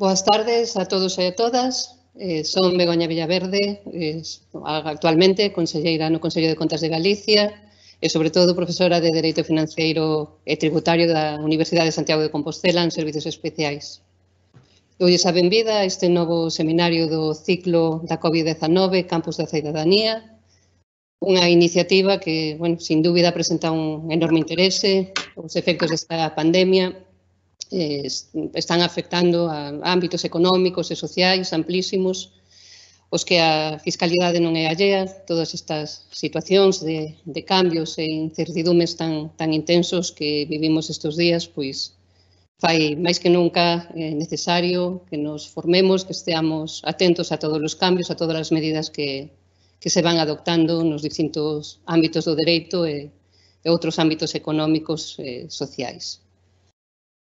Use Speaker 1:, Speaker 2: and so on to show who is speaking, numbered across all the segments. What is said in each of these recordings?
Speaker 1: Boas tardes a todos e a todas. Son Begoña Villaverde, actualmente conselleira no Consello de Contas de Galicia e, sobre todo, profesora de Dereito Financeiro e Tributario da Universidade de Santiago de Compostela en Servizos Especiais. Doulles a benvida a este novo seminario do ciclo da COVID-19, Campus da Cidadanía, unha iniciativa que, bueno, sin dúbida, presenta un enorme interese. Os efectos desta pandemia están afectando a ámbitos económicos e sociais amplísimos, os que a fiscalidade non é allea. Todas estas situacións de cambios e incertidumes tan intensos que vivimos estes días, pois fai máis que nunca necesario que nos formemos, que esteamos atentos a todos os cambios, a todas as medidas que se van adoptando nos distintos ámbitos do dereito e outros ámbitos económicos e sociais.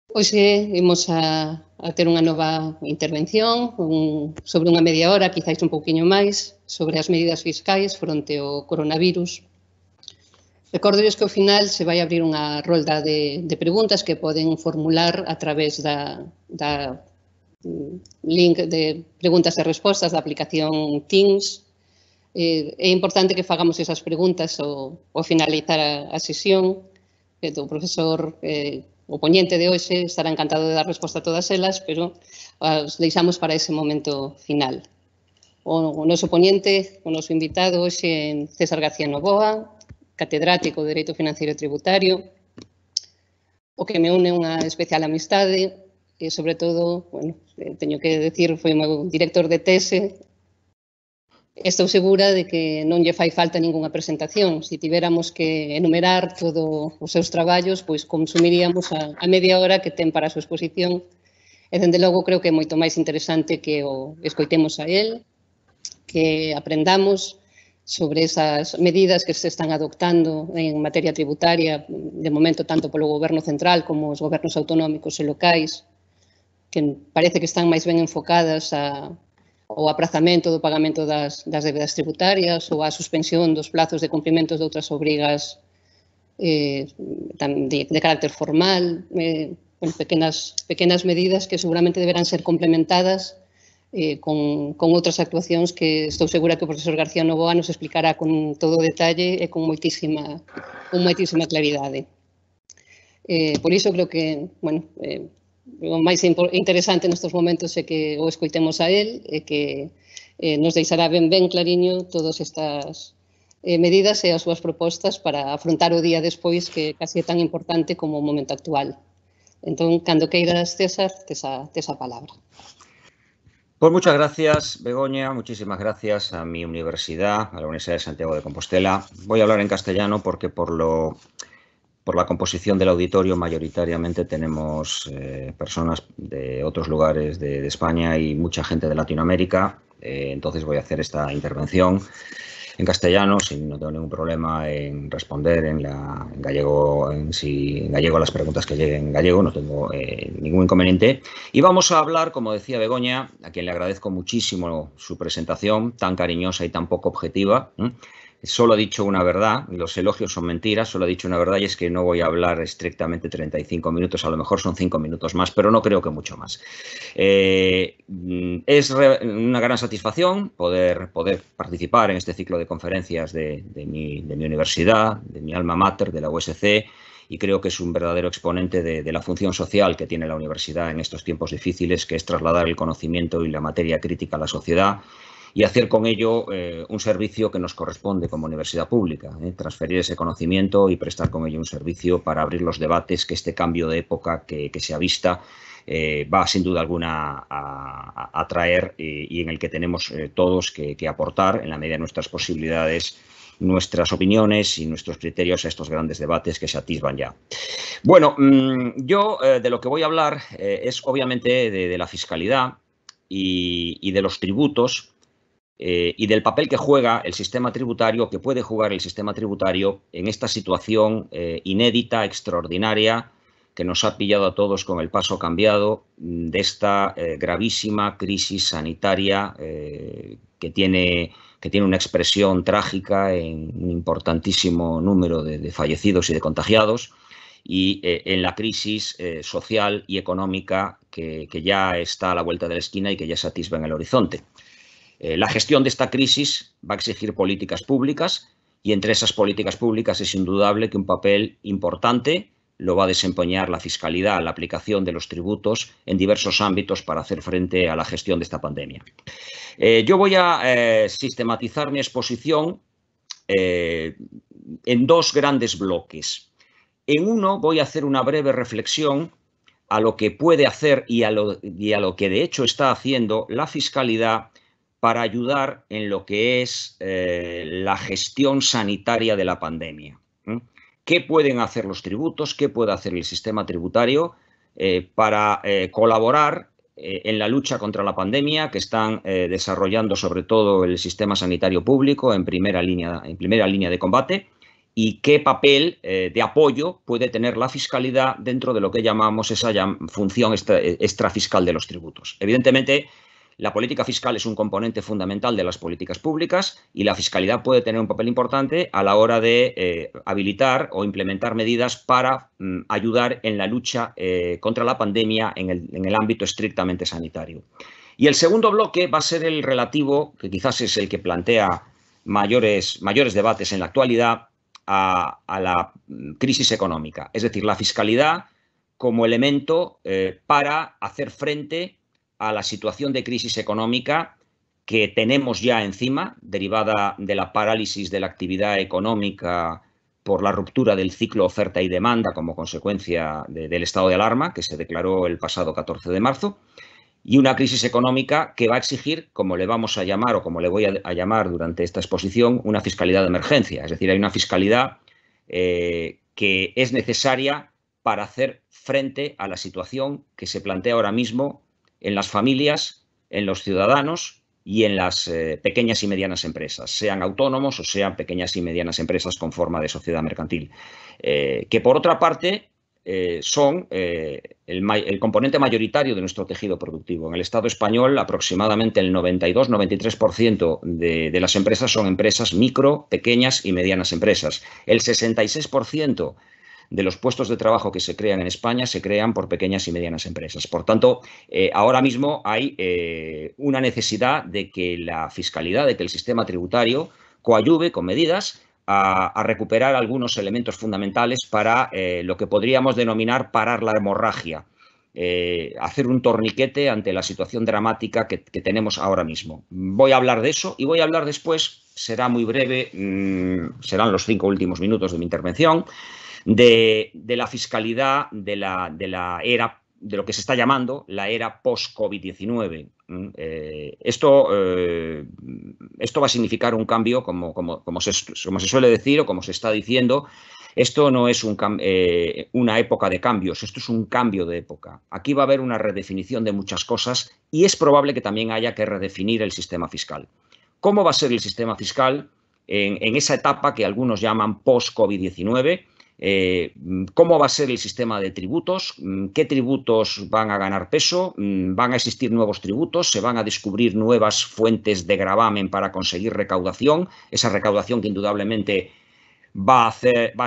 Speaker 1: Hoxe imos a ter unha nova intervención sobre unha media hora, quizáis un pouquiño máis, sobre as medidas fiscais fronte ao coronavirus. Recordolles que ao final se vai abrir unha rolda de preguntas que poden formular a través da link de preguntas e respostas da aplicación Teams. É importante que fagamos esas preguntas ao finalizar a sesión. O profesor o poñente de hoxe estará encantado de dar resposta a todas elas, pero as deixamos para ese momento final. O noso poñente, o noso invitado hoxe é César García Novoa, catedrático de Dereito Financeiro e Tributario, o que me une unha especial amistade e, sobre todo, bueno, teño que decir, foi o meu director de tese. Estou segura de que non lle fai falta ningunha presentación. Se tivéramos que enumerar todos os seus traballos, pois consumiríamos a media hora que ten para a súa exposición. E, dende logo, creo que é moito máis interesante que o escoitemos a él, que aprendamos sobre esas medidas que se están adoptando en materia tributaria, de momento tanto polo Goberno central como os gobernos autonómicos e locais, que parece que están máis ben enfocadas ao aprazamento do pagamento das débedas tributarias ou a suspensión dos plazos de cumprimentos de outras obrigas de carácter formal, pequenas medidas que seguramente deberán ser complementadas con outras actuacións que estou segura que o profesor García Novoa nos explicará con todo o detalle e con moitísima claridade. Por iso creo que, bueno, o máis interesante nestes momentos é que o escoitemos a él e que nos deixará ben clariño todas estas medidas e as súas propostas para afrontar o día despois, que casi é tan importante como o momento actual. Entón, cando queiras, César, tes a palabra.
Speaker 2: Pues muchas gracias, Begoña, muchísimas gracias a mi universidad, a la Universidad de Santiago de Compostela. Voy a hablar en castellano porque por la composición del auditorio mayoritariamente tenemos personas de otros lugares de España y mucha gente de Latinoamérica. Entonces voy a hacer esta intervención en castellano, no tengo ningún problema en responder en gallego, en gallego a las preguntas que lleguen en gallego, no tengo ningún inconveniente. Y vamos a hablar, como decía Begoña, a quien le agradezco muchísimo su presentación, tan cariñosa y tan poco objetiva. Solo ha dicho una verdad, los elogios son mentiras, solo ha dicho una verdad y es que no voy a hablar estrictamente 35 minutos, a lo mejor son 5 minutos más, pero no creo que mucho más. Es una gran satisfacción poder participar en este ciclo de conferencias de mi universidad, de mi alma mater, de la USC, y creo que es un verdadero exponente de la función social que tiene la universidad en estos tiempos difíciles, que es trasladar el conocimiento y la materia crítica a la sociedad, y hacer con ello un servicio que nos corresponde como universidad pública, transferir ese conocimiento y prestar con ello un servicio para abrir los debates que este cambio de época que se avista va sin duda alguna a traer y en el que tenemos todos que aportar en la medida de nuestras posibilidades, nuestras opiniones y nuestros criterios a estos grandes debates que se atisban ya. Bueno, yo de lo que voy a hablar es obviamente de la fiscalidad y de los tributos, y del papel que juega el sistema tributario, que puede jugar el sistema tributario en esta situación inédita, extraordinaria, que nos ha pillado a todos con el paso cambiado de esta gravísima crisis sanitaria que tiene una expresión trágica en un importantísimo número de fallecidos y de contagiados, y en la crisis social y económica que ya está a la vuelta de la esquina y que ya se atisba en el horizonte. La gestión de esta crisis va a exigir políticas públicas y entre esas políticas públicas es indudable que un papel importante lo va a desempeñar la fiscalidad, la aplicación de los tributos en diversos ámbitos para hacer frente a la gestión de esta pandemia. Yo voy a sistematizar mi exposición en dos grandes bloques. En uno voy a hacer una breve reflexión a lo que puede hacer y a lo que de hecho está haciendo la fiscalidad para ayudar en lo que es la gestión sanitaria de la pandemia. ¿Qué pueden hacer los tributos? ¿Qué puede hacer el sistema tributario para colaborar en la lucha contra la pandemia que están desarrollando sobre todo el sistema sanitario público en primera línea de combate? ¿Y qué papel de apoyo puede tener la fiscalidad dentro de lo que llamamos esa función extrafiscal de los tributos? Evidentemente, la política fiscal es un componente fundamental de las políticas públicas y la fiscalidad puede tener un papel importante a la hora de habilitar o implementar medidas para ayudar en la lucha contra la pandemia en el ámbito estrictamente sanitario. Y el segundo bloque va a ser el relativo, que quizás es el que plantea mayores debates en la actualidad, a la crisis económica. Es decir, la fiscalidad como elemento para hacer frente a la situación de crisis económica que tenemos ya encima, derivada de la parálisis de la actividad económica por la ruptura del ciclo oferta y demanda como consecuencia del estado de alarma que se declaró el pasado 14 de marzo, y una crisis económica que va a exigir, como le vamos a llamar o como le voy a llamar durante esta exposición, una fiscalidad de emergencia. Es decir, hay una fiscalidad que es necesaria para hacer frente a la situación que se plantea ahora mismo en las familias, en los ciudadanos y en las pequeñas y medianas empresas, sean autónomos o sean pequeñas y medianas empresas con forma de sociedad mercantil, que por otra parte son el componente mayoritario de nuestro tejido productivo. En el Estado español, aproximadamente el 92-93% de las empresas son empresas micro, pequeñas y medianas empresas. El 66% de los puestos de trabajo que se crean en España se crean por pequeñas y medianas empresas. Por tanto, ahora mismo hay una necesidad de que la fiscalidad, de que el sistema tributario coadyuve con medidas a recuperar algunos elementos fundamentales para lo que podríamos denominar parar la hemorragia, hacer un torniquete ante la situación dramática que tenemos ahora mismo. Voy a hablar de eso y voy a hablar después, será muy breve, serán los 5 últimos minutos de mi intervención, de la fiscalidad de la era, de lo que se está llamando la era post-COVID-19. Esto va a significar un cambio, como se suele decir o como se está diciendo. Esto no es una época de cambios, esto es un cambio de época. Aquí va a haber una redefinición de muchas cosas y es probable que también haya que redefinir el sistema fiscal. ¿Cómo va a ser el sistema fiscal en esa etapa que algunos llaman post-COVID-19? ¿Cómo va a ser el sistema de tributos? ¿Qué tributos van a ganar peso? ¿Van a existir nuevos tributos? ¿Se van a descubrir nuevas fuentes de gravamen para conseguir recaudación? Esa recaudación que indudablemente va a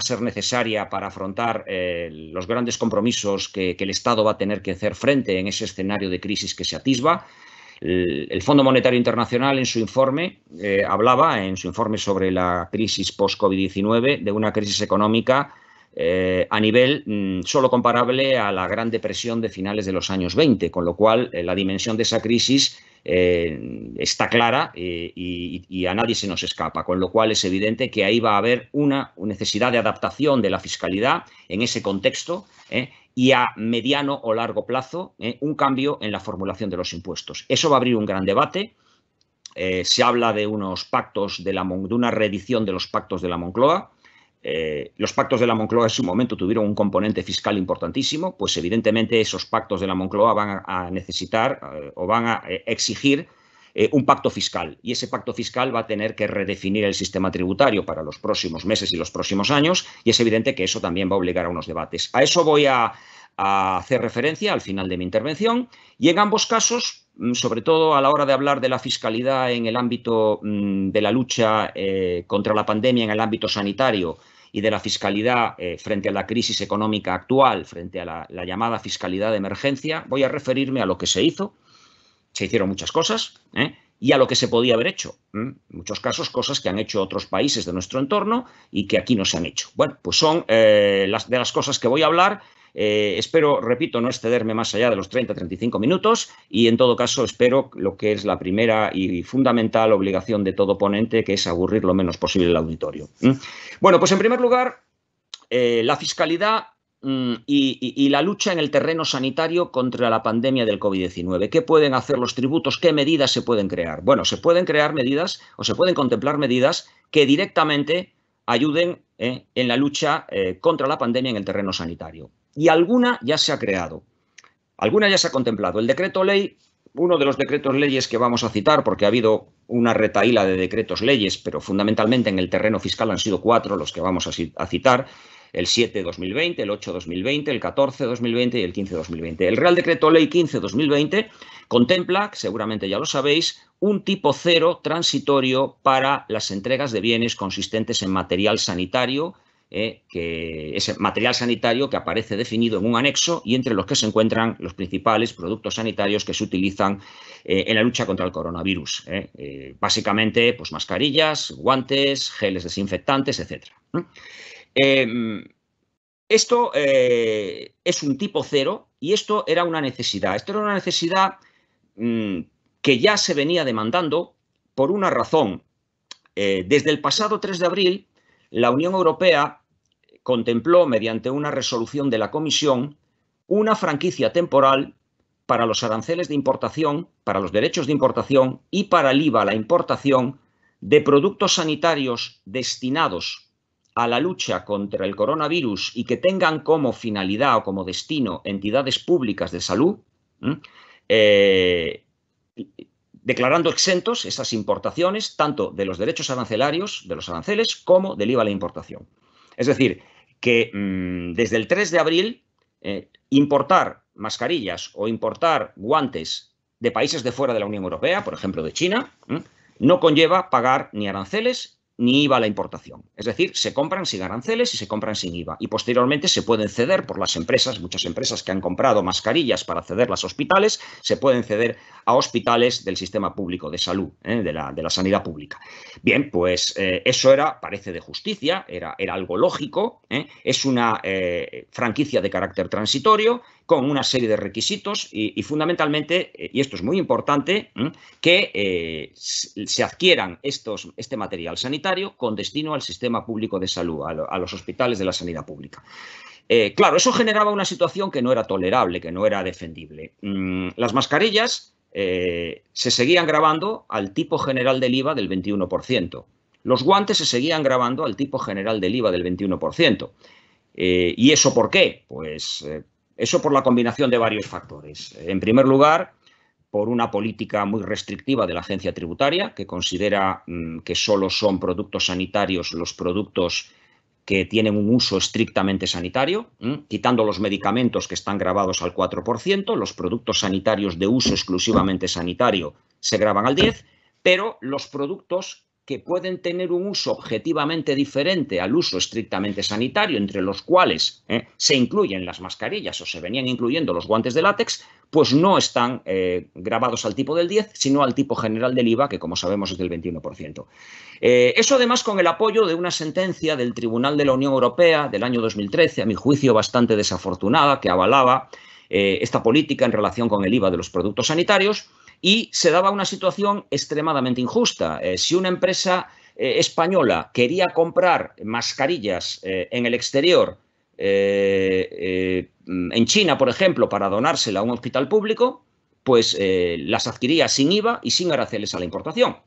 Speaker 2: ser necesaria para afrontar los grandes compromisos que el Estado va a tener que hacer frente en ese escenario de crisis que se atisba. El Fondo Monetario Internacional en su informe hablaba, en su informe sobre la crisis post-COVID-19, de una crisis económica a nivel solo comparable a la Gran Depresión de finales de los años 20, con lo cual la dimensión de esa crisis está clara y a nadie se nos escapa, con lo cual es evidente que ahí va a haber una necesidad de adaptación de la fiscalidad en ese contexto y a mediano o largo plazo un cambio en la formulación de los impuestos. Eso va a abrir un gran debate. Se habla de unos pactos, de una reedición de los pactos de la Moncloa. Los pactos de la Moncloa en su momento tuvieron un componente fiscal importantísimo, pues evidentemente esos pactos de la Moncloa van a necesitar o van a exigir un pacto fiscal, y ese pacto fiscal va a tener que redefinir el sistema tributario para los próximos meses y los próximos años, y es evidente que eso también va a obligar a unos debates. A eso voy a hacer referencia al final de mi intervención, y en ambos casos, sobre todo a la hora de hablar de la fiscalidad en el ámbito de la lucha contra la pandemia en el ámbito sanitario y de la fiscalidad frente a la crisis económica actual, frente a la llamada fiscalidad de emergencia, voy a referirme a lo que se hizo. Se hicieron muchas cosas, y a lo que se podía haber hecho. En muchos casos, cosas que han hecho otros países de nuestro entorno y que aquí no se han hecho. Bueno, pues son de las cosas que voy a hablar. Espero, repito, no excederme más allá de los 30-35 minutos y, en todo caso, espero lo que es la primera y fundamental obligación de todo ponente, que es aburrir lo menos posible el auditorio. Bueno, pues en primer lugar, la fiscalidad y la lucha en el terreno sanitario contra la pandemia del COVID-19. ¿Qué pueden hacer los tributos? ¿Qué medidas se pueden crear? Bueno, se pueden crear medidas o se pueden contemplar medidas que directamente ayuden en la lucha contra la pandemia en el terreno sanitario. Y alguna ya se ha creado, alguna ya se ha contemplado. El decreto ley, uno de los decretos leyes que vamos a citar, porque ha habido una retahíla de decretos leyes, pero fundamentalmente en el terreno fiscal han sido 4 los que vamos a citar: el 7-2020, el 8-2020, el 14-2020 y el 15-2020. El Real Decreto Ley 15-2020 contempla, seguramente ya lo sabéis, un tipo cero transitorio para las entregas de bienes consistentes en material sanitario, que es material sanitario que aparece definido en un anexo y entre los que se encuentran los principales productos sanitarios que se utilizan en la lucha contra el coronavirus. Básicamente, pues mascarillas, guantes, geles desinfectantes, etc. Esto es un tipo cero y esto era una necesidad. Esto era una necesidad que ya se venía demandando por una razón. Desde el pasado 3 de abril, la Unión Europea contempló, mediante una resolución de la Comisión, una franquicia temporal para los aranceles de importación, para los derechos de importación y para el IVA a la importación de productos sanitarios destinados a la lucha contra el coronavirus y que tengan como finalidad o como destino entidades públicas de salud, declarando exentos esas importaciones tanto de los derechos arancelarios, de los aranceles, como del IVA a la importación. Es decir, que desde el 3 de abril importar mascarillas o importar guantes de países de fuera de la Unión Europea, por ejemplo de China, no conlleva pagar ni aranceles ni IVA a la importación. Es decir, se compran sin aranceles y se compran sin IVA. Y posteriormente se pueden ceder por las empresas, muchas empresas que han comprado mascarillas para cederlas a hospitales, se pueden ceder a hospitales del sistema público de salud, de la sanidad pública. Bien, pues eso parece de justicia, era algo lógico, es una franquicia de carácter transitorio con una serie de requisitos y fundamentalmente, y esto es muy importante, que se adquieran este material sanitario con destino al sistema público de salud, a los hospitales de la sanidad pública. Claro, eso generaba una situación que no era tolerable, que no era defendible. Las mascarillas se seguían gravando al tipo general del IVA del 21%. Los guantes se seguían gravando al tipo general del IVA del 21%. ¿Y eso por qué? Pues eso por la combinación de varios factores. En primer lugar, por una política muy restrictiva de la agencia tributaria, que considera que solo son productos sanitarios los productos que tienen un uso estrictamente sanitario, quitando los medicamentos que están gravados al 4%, los productos sanitarios de uso exclusivamente sanitario se gravan al 10%, pero los productos que pueden tener un uso objetivamente diferente al uso estrictamente sanitario, entre los cuales se incluyen las mascarillas o se venían incluyendo los guantes de látex, pues no están grabados al tipo del 10, sino al tipo general del IVA, que como sabemos es del 21%. Eso además con el apoyo de una sentencia del Tribunal de la Unión Europea del año 2013, a mi juicio bastante desafortunada, que avalaba esta política en relación con el IVA de los productos sanitarios. Y se daba una situación extremadamente injusta. Si una empresa española quería comprar mascarillas en el exterior, en China, por ejemplo, para donársela a un hospital público, pues las adquiría sin IVA y sin aranceles a la importación.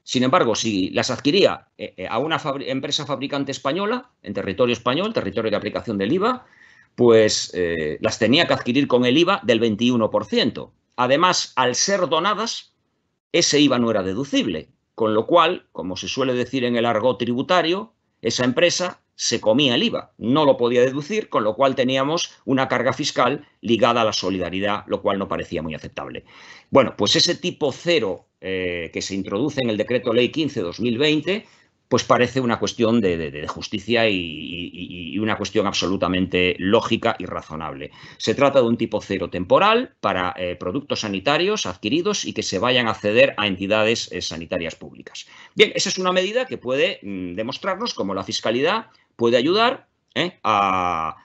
Speaker 2: Sin embargo, si las adquiría a una empresa fabricante española, en territorio español, territorio de aplicación del IVA, pues las tenía que adquirir con el IVA del 21%. Además, al ser donadas, ese IVA no era deducible, con lo cual, como se suele decir en el argot tributario, esa empresa se comía el IVA, no lo podía deducir, con lo cual teníamos una carga fiscal ligada a la solidaridad, lo cual no parecía muy aceptable. Bueno, pues ese tipo cero que se introduce en el Decreto Ley 15-2020 pues parece una cuestión de justicia y una cuestión absolutamente lógica y razonable. Se trata de un tipo cero temporal para productos sanitarios adquiridos y que se vayan a ceder a entidades sanitarias públicas. Bien, esa es una medida que puede demostrarnos cómo la fiscalidad puede ayudar a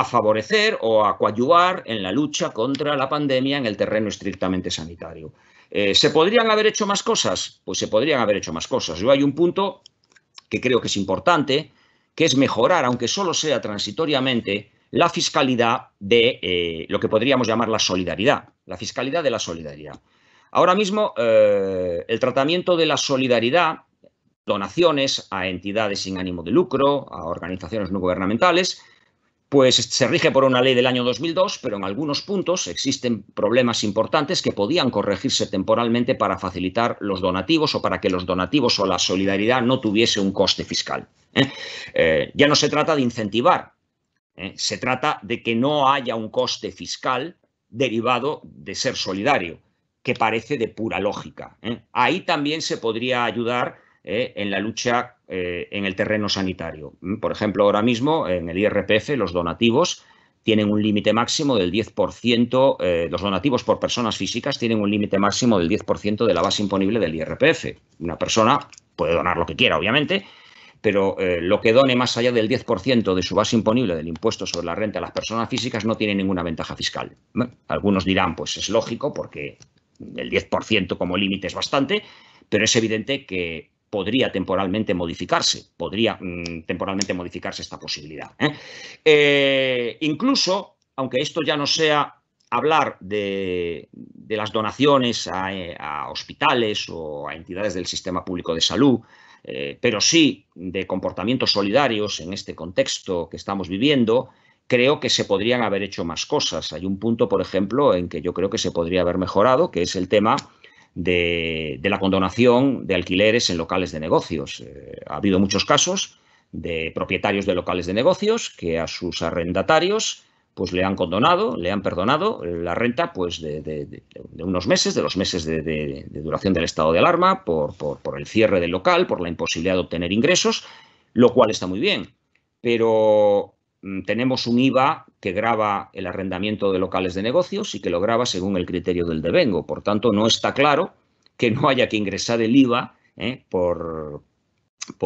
Speaker 2: favorecer o a coadyuvar en la lucha contra la pandemia en el terreno estrictamente sanitario. ¿Se podrían haber hecho más cosas? Pues se podrían haber hecho más cosas. Yo hay un punto que creo que es importante, que es mejorar, aunque solo sea transitoriamente, la fiscalidad de lo que podríamos llamar la solidaridad, la fiscalidad de la solidaridad. Ahora mismo, el tratamiento de la solidaridad, donaciones a entidades sin ánimo de lucro, a organizaciones no gubernamentales, pues se rige por una ley del año 2002, pero en algunos puntos existen problemas importantes que podían corregirse temporalmente para facilitar los donativos o para que los donativos o la solidaridad no tuviese un coste fiscal. Ya no se trata de incentivar, se trata de que no haya un coste fiscal derivado de ser solidario, que parece de pura lógica. Ahí también se podría ayudar en la lucha en el terreno sanitario. Por ejemplo, ahora mismo en el IRPF los donativos tienen un límite máximo del 10%, los donativos por personas físicas tienen un límite máximo del 10% de la base imponible del IRPF. Una persona puede donar lo que quiera, obviamente, pero lo que done más allá del 10% de su base imponible del impuesto sobre la renta a las personas físicas no tiene ninguna ventaja fiscal. Algunos dirán, pues es lógico, porque el 10% como límite es bastante, pero es evidente que podría temporalmente modificarse esta posibilidad. Incluso, aunque esto ya no sea hablar de las donaciones a hospitales o a entidades del sistema público de salud, pero sí de comportamientos solidarios en este contexto que estamos viviendo, creo que se podrían haber hecho más cosas. Hay un punto, por ejemplo, en que yo creo que se podría haber mejorado, que es el tema de la condonación de alquileres en locales de negocios. Ha habido muchos casos de propietarios de locales de negocios que a sus arrendatarios pues le han condonado, le han perdonado la renta pues de unos meses, de los meses de duración del estado de alarma, por el cierre del local, por la imposibilidad de obtener ingresos, lo cual está muy bien. Pero tenemos un IVA que grava el arrendamiento de locales de negocios y que lo grava según el criterio del devengo. Por tanto, no está claro que no haya que ingresar el IVA por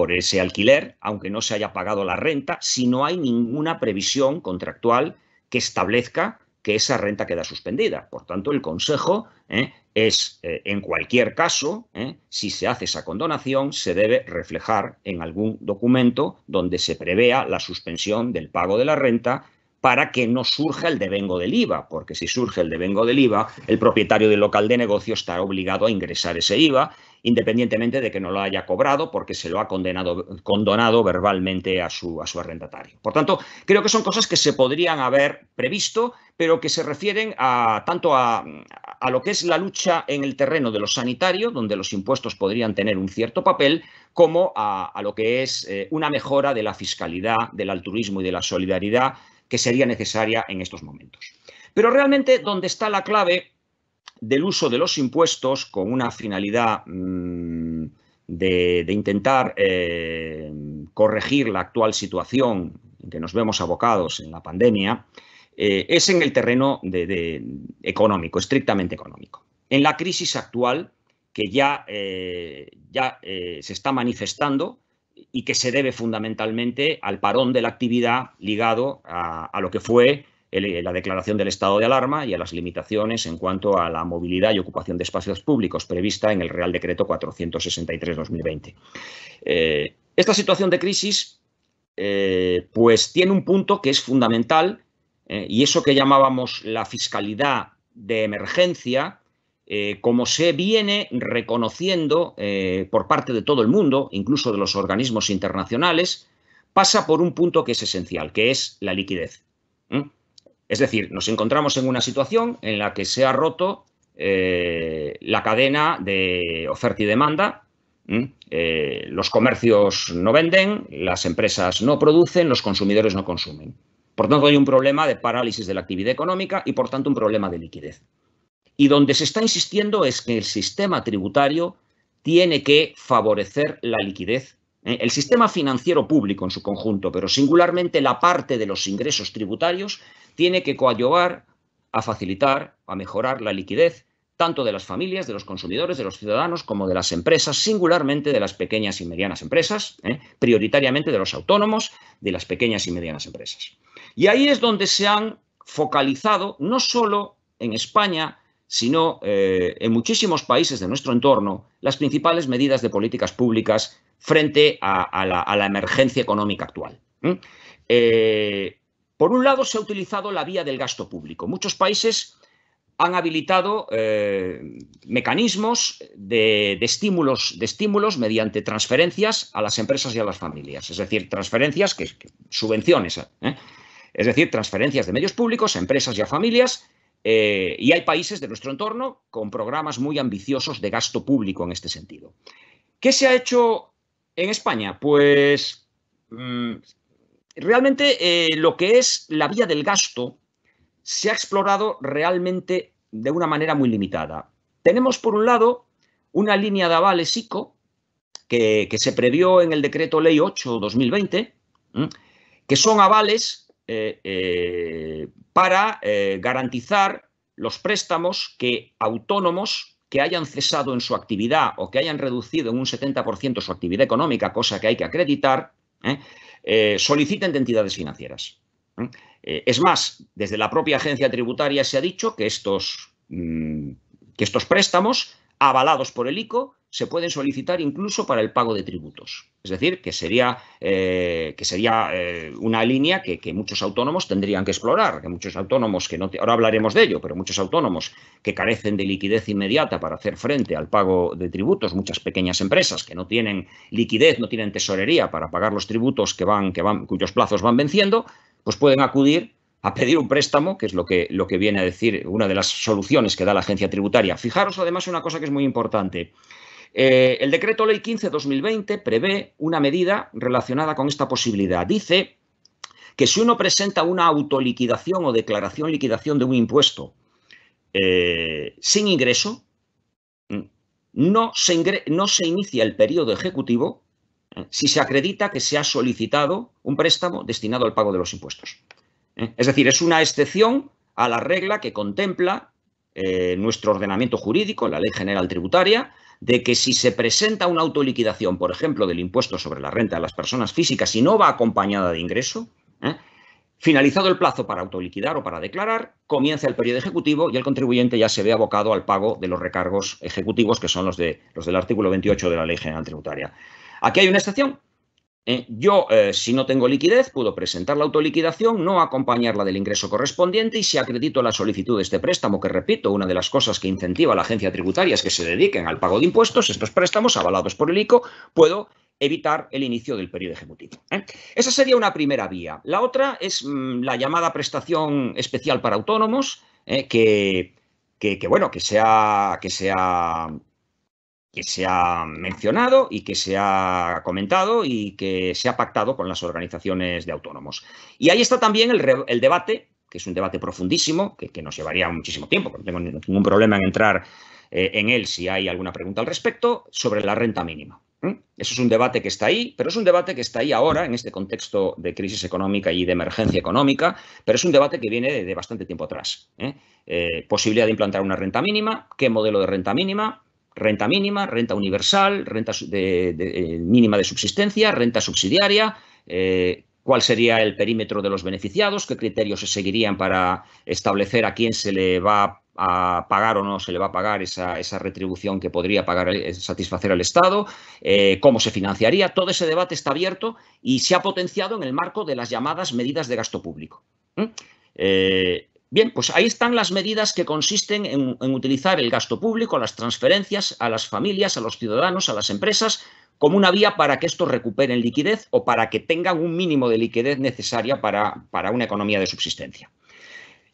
Speaker 2: ese alquiler, aunque no se haya pagado la renta, si no hay ninguna previsión contractual que establezca que esa renta queda suspendida. Por tanto, el consejo es, en cualquier caso, si se hace esa condonación, se debe reflejar en algún documento donde se prevea la suspensión del pago de la renta para que no surja el devengo del IVA, porque si surge el devengo del IVA, el propietario del local de negocio estará obligado a ingresar ese IVA, independientemente de que no lo haya cobrado, porque se lo ha condonado verbalmente a su arrendatario. Por tanto, creo que son cosas que se podrían haber previsto, pero que se refieren tanto a lo que es la lucha en el terreno de lo sanitario, donde los impuestos podrían tener un cierto papel, como a lo que es una mejora de la fiscalidad, del altruismo y de la solidaridad, que sería necesaria en estos momentos. Pero realmente donde está la clave del uso de los impuestos con una finalidad de intentar corregir la actual situación en que nos vemos abocados en la pandemia, es en el terreno económico, estrictamente económico. En la crisis actual que ya se está manifestando y que se debe fundamentalmente al parón de la actividad ligado a lo que fue la declaración del estado de alarma y a las limitaciones en cuanto a la movilidad y ocupación de espacios públicos prevista en el Real Decreto 463/2020. Esta situación de crisis pues tiene un punto que es fundamental y eso que llamábamos la fiscalidad de emergencia, como se viene reconociendo por parte de todo el mundo, incluso de los organismos internacionales, pasa por un punto que es esencial, que es la liquidez. Es decir, nos encontramos en una situación en la que se ha roto la cadena de oferta y demanda. Los comercios no venden, las empresas no producen, los consumidores no consumen. Por tanto, hay un problema de parálisis de la actividad económica y, por tanto, un problema de liquidez. Y donde se está insistiendo es que el sistema tributario tiene que favorecer la liquidez El sistema financiero público en su conjunto, pero singularmente la parte de los ingresos tributarios, tiene que coadyuvar a facilitar, a mejorar la liquidez tanto de las familias, de los consumidores, de los ciudadanos, como de las empresas, singularmente de las pequeñas y medianas empresas, prioritariamente de los autónomos, de las pequeñas y medianas empresas. Y ahí es donde se han focalizado, no solo en España, sino en muchísimos países de nuestro entorno, las principales medidas de políticas públicas frente a la emergencia económica actual. Por un lado, se ha utilizado la vía del gasto público. Muchos países han habilitado mecanismos de estímulos mediante transferencias a las empresas y a las familias. Es decir, transferencias, subvenciones, es decir, transferencias de medios públicos a empresas y a familias. Y hay países de nuestro entorno con programas muy ambiciosos de gasto público en este sentido. ¿Qué se ha hecho en España? Pues realmente lo que es la vía del gasto se ha explorado realmente de una manera muy limitada. Tenemos, por un lado, una línea de avales ICO que se previó en el Decreto Ley 8/2020, que son avales para garantizar los préstamos que autónomos que hayan cesado en su actividad o que hayan reducido en un 70% su actividad económica, cosa que hay que acreditar, soliciten de entidades financieras. Es más, desde la propia agencia tributaria se ha dicho que estos préstamos avalados por el ICO se pueden solicitar incluso para el pago de tributos. Es decir, que sería una línea que muchos autónomos tendrían que explorar, que muchos autónomos ahora hablaremos de ello, pero muchos autónomos que carecen de liquidez inmediata para hacer frente al pago de tributos, muchas pequeñas empresas que no tienen liquidez, no tienen tesorería para pagar los tributos cuyos plazos van venciendo, pues pueden acudir a pedir un préstamo, que es lo que viene a decir una de las soluciones que da la agencia tributaria. Fijaros además una cosa que es muy importante. El Decreto Ley 15/2020 prevé una medida relacionada con esta posibilidad. Dice que si uno presenta una autoliquidación o declaración de liquidación de un impuesto sin ingreso, no se inicia el periodo ejecutivo si se acredita que se ha solicitado un préstamo destinado al pago de los impuestos. Es decir, es una excepción a la regla que contempla nuestro ordenamiento jurídico, la Ley General Tributaria, de que si se presenta una autoliquidación, por ejemplo, del impuesto sobre la renta de las personas físicas y no va acompañada de ingreso, finalizado el plazo para autoliquidar o para declarar, comienza el periodo ejecutivo y el contribuyente ya se ve abocado al pago de los recargos ejecutivos, que son los del artículo 28 de la Ley General Tributaria. Aquí hay una excepción. Yo, si no tengo liquidez, puedo presentar la autoliquidación, no acompañarla del ingreso correspondiente y si acredito la solicitud de este préstamo, que repito, una de las cosas que incentiva a la agencia tributaria es que se dediquen al pago de impuestos, estos préstamos avalados por el ICO, puedo evitar el inicio del periodo ejecutivo. Esa sería una primera vía. La otra es la llamada prestación especial para autónomos, que se ha mencionado y que se ha comentado y que se ha pactado con las organizaciones de autónomos. Y ahí está también el debate, que es un debate profundísimo, que nos llevaría muchísimo tiempo, no tengo ningún problema en entrar en él si hay alguna pregunta al respecto, sobre la renta mínima. Eso es un debate que está ahí, pero es un debate que está ahí ahora, en este contexto de crisis económica y de emergencia económica, pero es un debate que viene de bastante tiempo atrás. Posibilidad de implantar una renta mínima, ¿qué modelo de renta mínima? Renta mínima, renta universal, renta mínima de subsistencia, renta subsidiaria, cuál sería el perímetro de los beneficiados, qué criterios se seguirían para establecer a quién se le va a pagar o no se le va a pagar esa retribución que podría satisfacer al Estado, cómo se financiaría. Todo ese debate está abierto y se ha potenciado en el marco de las llamadas medidas de gasto público. Bien, pues ahí están las medidas que consisten en utilizar el gasto público, las transferencias a las familias, a los ciudadanos, a las empresas, como una vía para que estos recuperen liquidez o para que tengan un mínimo de liquidez necesaria para una economía de subsistencia.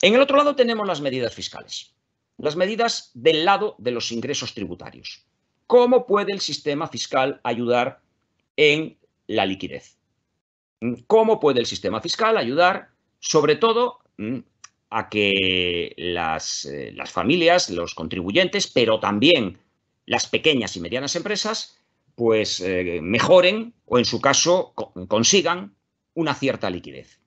Speaker 2: En el otro lado tenemos las medidas fiscales, las medidas del lado de los ingresos tributarios. ¿Cómo puede el sistema fiscal ayudar en la liquidez? ¿Cómo puede el sistema fiscal ayudar, sobre todo, a que las familias, los contribuyentes, pero también las pequeñas y medianas empresas, pues mejoren o, en su caso, consigan una cierta liquidez.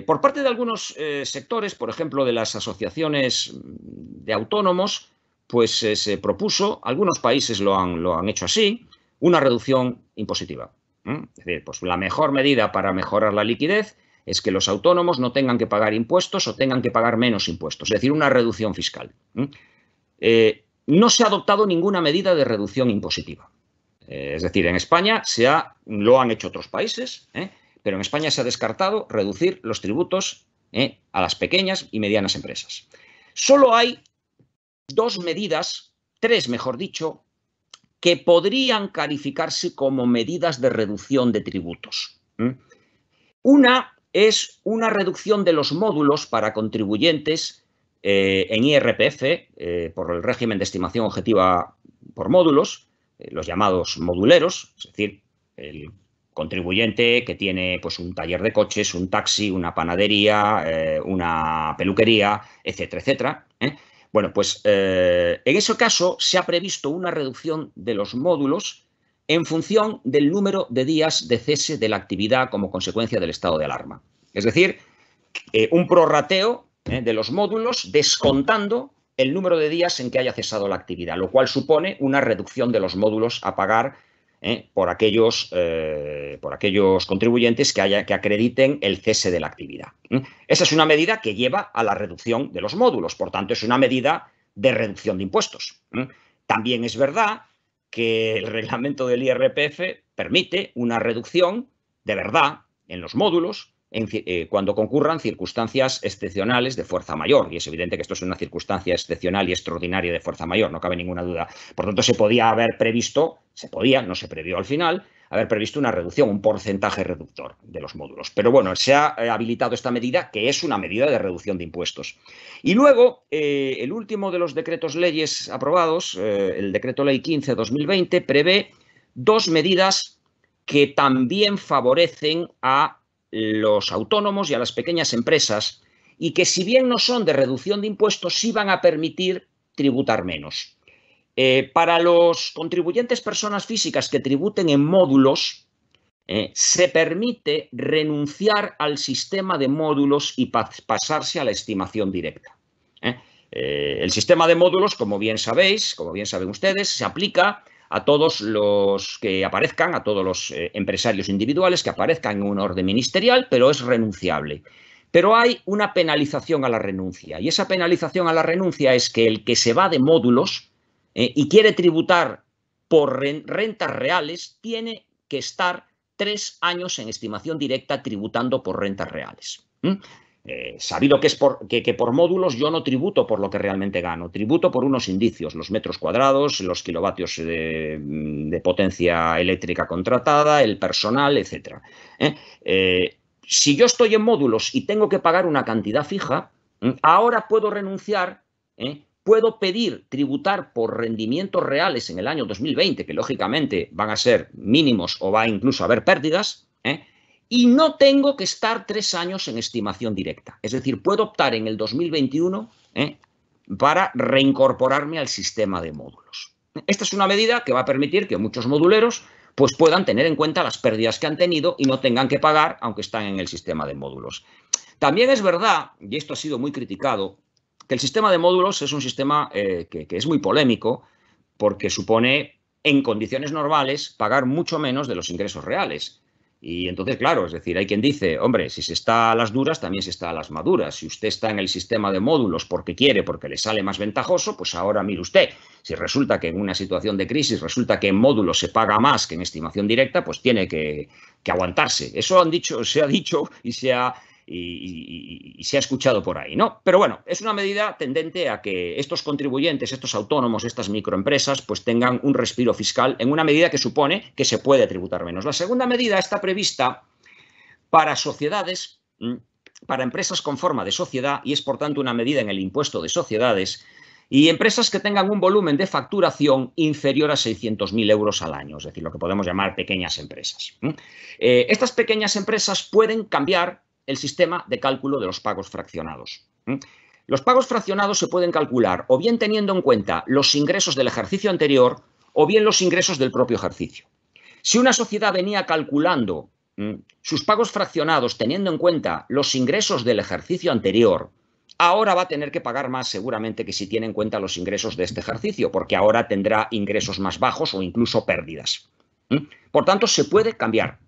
Speaker 2: Por parte de algunos sectores, por ejemplo, de las asociaciones de autónomos, pues se propuso, algunos países lo han hecho así, una reducción impositiva. Es decir, pues la mejor medida para mejorar la liquidez es que los autónomos no tengan que pagar impuestos o tengan que pagar menos impuestos, es decir, una reducción fiscal. No se ha adoptado ninguna medida de reducción impositiva. Es decir, en España lo han hecho otros países, pero en España se ha descartado reducir los tributos a las pequeñas y medianas empresas. Solo hay tres, mejor dicho, que podrían calificarse como medidas de reducción de tributos. Una es una reducción de los módulos para contribuyentes en IRPF por el régimen de estimación objetiva por módulos, los llamados moduleros, es decir, el contribuyente que tiene pues, un taller de coches, un taxi, una panadería, una peluquería, etcétera, etcétera. Bueno, pues en ese caso se ha previsto una reducción de los módulos en función del número de días de cese de la actividad como consecuencia del estado de alarma. Es decir, un prorrateo de los módulos descontando el número de días en que haya cesado la actividad, lo cual supone una reducción de los módulos a pagar por aquellos contribuyentes que acrediten el cese de la actividad. Esa es una medida que lleva a la reducción de los módulos, por tanto, es una medida de reducción de impuestos. También es verdad que el reglamento del IRPF permite una reducción de verdad en los módulos cuando concurran circunstancias excepcionales de fuerza mayor. Y es evidente que esto es una circunstancia excepcional y extraordinaria de fuerza mayor, no cabe ninguna duda. Por tanto, se podía haber previsto, no se previó al final, haber previsto una reducción, un porcentaje reductor de los módulos. Pero bueno, se ha habilitado esta medida, que es una medida de reducción de impuestos. Y luego, el último de los decretos leyes aprobados, el decreto ley 15/2020, prevé dos medidas que también favorecen a los autónomos y a las pequeñas empresas y que, si bien no son de reducción de impuestos, sí van a permitir tributar menos. Para los contribuyentes personas físicas que tributen en módulos, se permite renunciar al sistema de módulos y pasarse a la estimación directa. El sistema de módulos, como bien saben ustedes, se aplica a todos los que aparezcan, a todos los empresarios individuales que aparezcan en un orden ministerial, pero es renunciable. Pero hay una penalización a la renuncia, y esa penalización a la renuncia es que el que se va de módulos y quiere tributar por rentas reales, tiene que estar 3 años en estimación directa tributando por rentas reales. Sabido que por módulos yo no tributo por lo que realmente gano, tributo por unos indicios, los metros cuadrados, los kilovatios de potencia eléctrica contratada, el personal, etc. Si yo estoy en módulos y tengo que pagar una cantidad fija, ahora puedo renunciar, puedo pedir tributar por rendimientos reales en el año 2020, que lógicamente van a ser mínimos o va incluso a haber pérdidas, y no tengo que estar 3 años en estimación directa. Es decir, puedo optar en el 2021 para reincorporarme al sistema de módulos. Esta es una medida que va a permitir que muchos moduleros pues, puedan tener en cuenta las pérdidas que han tenido y no tengan que pagar aunque están en el sistema de módulos. También es verdad, y esto ha sido muy criticado, que el sistema de módulos es un sistema que es muy polémico porque supone, en condiciones normales, pagar mucho menos de los ingresos reales. Y entonces, claro, es decir, hay quien dice, hombre, si se está a las duras, también se está a las maduras. Si usted está en el sistema de módulos porque quiere, porque le sale más ventajoso, pues ahora mire usted, si resulta que en una situación de crisis resulta que en módulos se paga más que en estimación directa, pues tiene que aguantarse. Eso se ha dicho y se ha escuchado por ahí, ¿no? Pero bueno, es una medida tendente a que estos contribuyentes, estos autónomos, estas microempresas, pues tengan un respiro fiscal en una medida que supone que se puede tributar menos. La segunda medida está prevista para sociedades, para empresas con forma de sociedad, y es por tanto una medida en el impuesto de sociedades, y empresas que tengan un volumen de facturación inferior a 600.000 euros al año, es decir, lo que podemos llamar pequeñas empresas. Estas pequeñas empresas pueden cambiar el sistema de cálculo de los pagos fraccionados. Los pagos fraccionados se pueden calcular o bien teniendo en cuenta los ingresos del ejercicio anterior o bien los ingresos del propio ejercicio. Si una sociedad venía calculando sus pagos fraccionados teniendo en cuenta los ingresos del ejercicio anterior, ahora va a tener que pagar más seguramente que si tiene en cuenta los ingresos de este ejercicio, porque ahora tendrá ingresos más bajos o incluso pérdidas. Por tanto, se puede cambiar.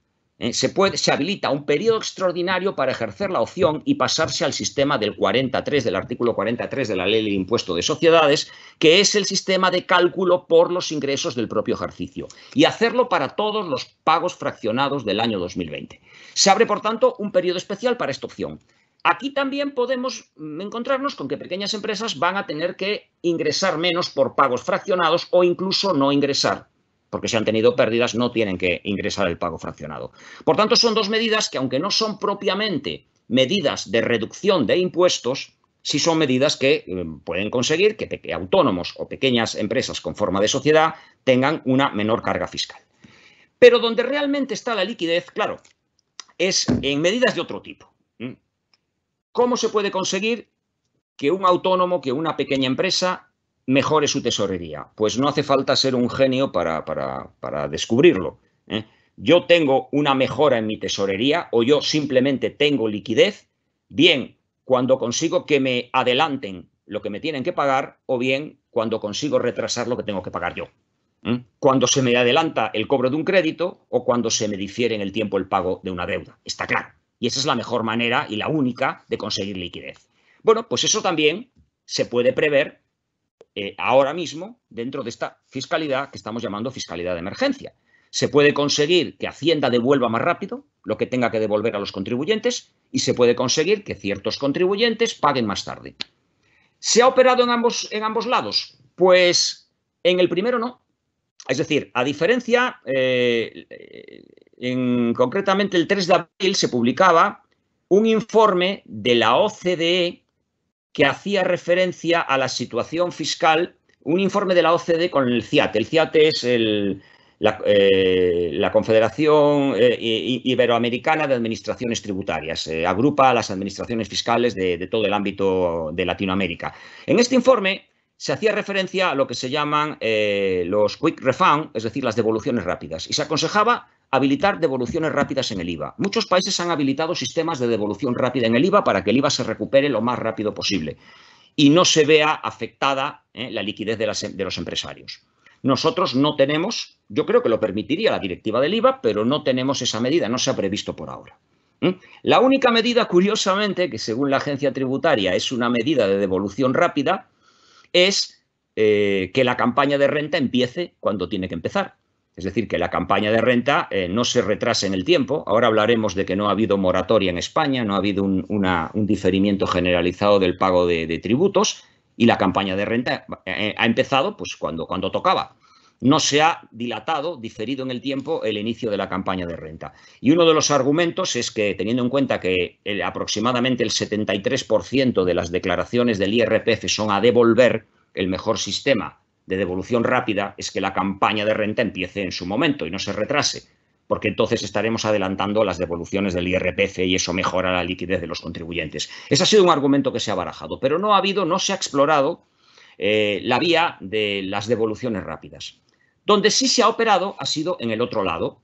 Speaker 2: Se habilita un periodo extraordinario para ejercer la opción y pasarse al sistema del 43, del artículo 43 de la Ley del Impuesto de Sociedades, que es el sistema de cálculo por los ingresos del propio ejercicio, y hacerlo para todos los pagos fraccionados del año 2020. Se abre, por tanto, un periodo especial para esta opción. Aquí también podemos encontrarnos con que pequeñas empresas van a tener que ingresar menos por pagos fraccionados o incluso no ingresar, porque si han tenido pérdidas no tienen que ingresar el pago fraccionado. Por tanto, son dos medidas que, aunque no son propiamente medidas de reducción de impuestos, sí son medidas que pueden conseguir que autónomos o pequeñas empresas con forma de sociedad tengan una menor carga fiscal. Pero donde realmente está la liquidez, claro, es en medidas de otro tipo. ¿Cómo se puede conseguir que un autónomo, que una pequeña empresa mejore su tesorería? Pues no hace falta ser un genio para descubrirlo. Yo tengo una mejora en mi tesorería o yo simplemente tengo liquidez, bien cuando consigo que me adelanten lo que me tienen que pagar o bien cuando consigo retrasar lo que tengo que pagar yo. Cuando se me adelanta el cobro de un crédito o cuando se me difiere en el tiempo el pago de una deuda. Está claro. Y esa es la mejor manera y la única de conseguir liquidez. Bueno, pues eso también se puede prever ahora mismo dentro de esta fiscalidad que estamos llamando fiscalidad de emergencia. Se puede conseguir que Hacienda devuelva más rápido lo que tenga que devolver a los contribuyentes y se puede conseguir que ciertos contribuyentes paguen más tarde. ¿Se ha operado en ambos lados? Pues en el primero no. Es decir, a diferencia, concretamente el 3 de abril se publicaba un informe de la OCDE que hacía referencia a la situación fiscal, un informe de la OCDE con el CIAT. El CIAT es la Confederación Iberoamericana de Administraciones Tributarias. Agrupa a las administraciones fiscales de todo el ámbito de Latinoamérica. En este informe se hacía referencia a lo que se llaman los quick refund, es decir, las devoluciones rápidas. Y se aconsejaba habilitar devoluciones rápidas en el IVA. Muchos países han habilitado sistemas de devolución rápida en el IVA para que el IVA se recupere lo más rápido posible y no se vea afectada la liquidez de los empresarios. Nosotros no tenemos, yo creo que lo permitiría la directiva del IVA, pero no tenemos esa medida, no se ha previsto por ahora. La única medida, curiosamente, que según la agencia tributaria es una medida de devolución rápida, es que la campaña de renta empiece cuando tiene que empezar. Es decir, que la campaña de renta no se retrase en el tiempo. Ahora hablaremos de que no ha habido moratoria en España, no ha habido un diferimiento generalizado del pago de tributos y la campaña de renta ha empezado pues, cuando tocaba. No se ha diferido en el tiempo el inicio de la campaña de renta. Y uno de los argumentos es que, teniendo en cuenta que aproximadamente el 73% de las declaraciones del IRPF son a devolver, el mejor sistema de devolución rápida es que la campaña de renta empiece en su momento y no se retrase, porque entonces estaremos adelantando las devoluciones del IRPF y eso mejora la liquidez de los contribuyentes. Ese ha sido un argumento que se ha barajado, pero no se ha explorado la vía de las devoluciones rápidas. Donde sí se ha operado ha sido en el otro lado.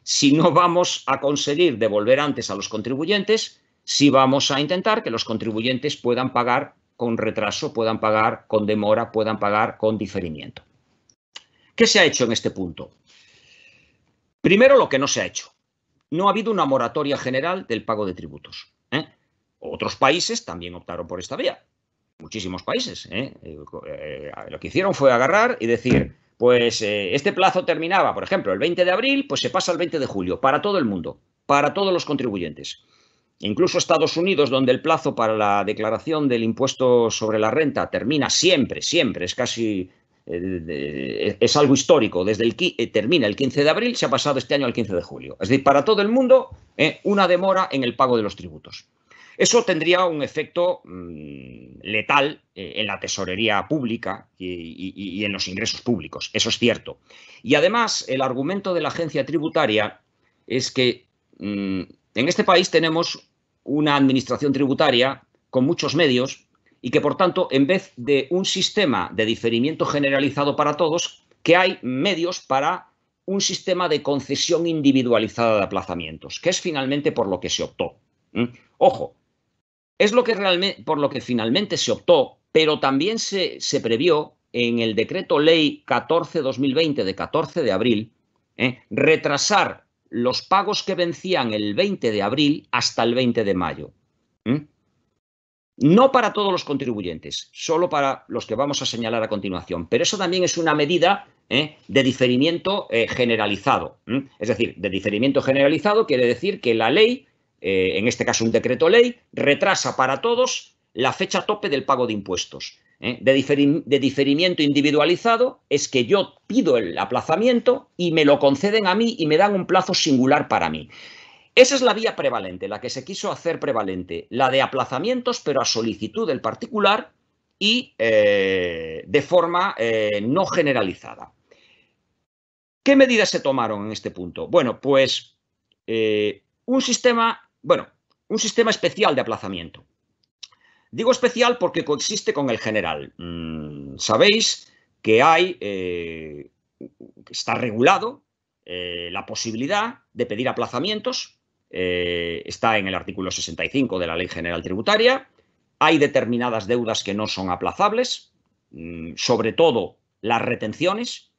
Speaker 2: Si no vamos a conseguir devolver antes a los contribuyentes, sí vamos a intentar que los contribuyentes puedan pagar con retraso, puedan pagar con demora, puedan pagar con diferimiento. ¿Qué se ha hecho en este punto? Primero, lo que no se ha hecho. No ha habido una moratoria general del pago de tributos. Otros países también optaron por esta vía. Muchísimos países. Lo que hicieron fue agarrar y decir, pues este plazo terminaba, por ejemplo, el 20 de abril, pues se pasa al 20 de julio, para todo el mundo, para todos los contribuyentes. Incluso Estados Unidos, donde el plazo para la declaración del impuesto sobre la renta termina siempre, es casi, es algo histórico, termina el 15 de abril, se ha pasado este año al 15 de julio. Es decir, para todo el mundo, una demora en el pago de los tributos. Eso tendría un efecto letal en la tesorería pública y en los ingresos públicos, eso es cierto. Y además, el argumento de la agencia tributaria es que en este país tenemos una administración tributaria con muchos medios y que, por tanto, en vez de un sistema de diferimiento generalizado para todos, que hay medios para un sistema de concesión individualizada de aplazamientos, que es finalmente por lo que se optó. Ojo, es por lo que finalmente se optó, pero también se previó en el decreto ley 14/2020 de 14 de abril, retrasar los pagos que vencían el 20 de abril hasta el 20 de mayo. No para todos los contribuyentes, solo para los que vamos a señalar a continuación. Pero eso también es una medida de diferimiento generalizado. Es decir, de diferimiento generalizado quiere decir que la ley, en este caso un decreto ley, retrasa para todos la fecha tope del pago de impuestos. De diferimiento individualizado es que yo pido el aplazamiento y me lo conceden a mí y me dan un plazo singular para mí. Esa es la vía prevalente, la que se quiso hacer prevalente, la de aplazamientos, pero a solicitud del particular y de forma no generalizada. ¿Qué medidas se tomaron en este punto? Bueno, pues un sistema especial de aplazamiento. Digo especial porque coexiste con el general. Sabéis que está regulado la posibilidad de pedir aplazamientos. Está en el artículo 65 de la Ley General Tributaria. Hay determinadas deudas que no son aplazables, sobre todo las retenciones.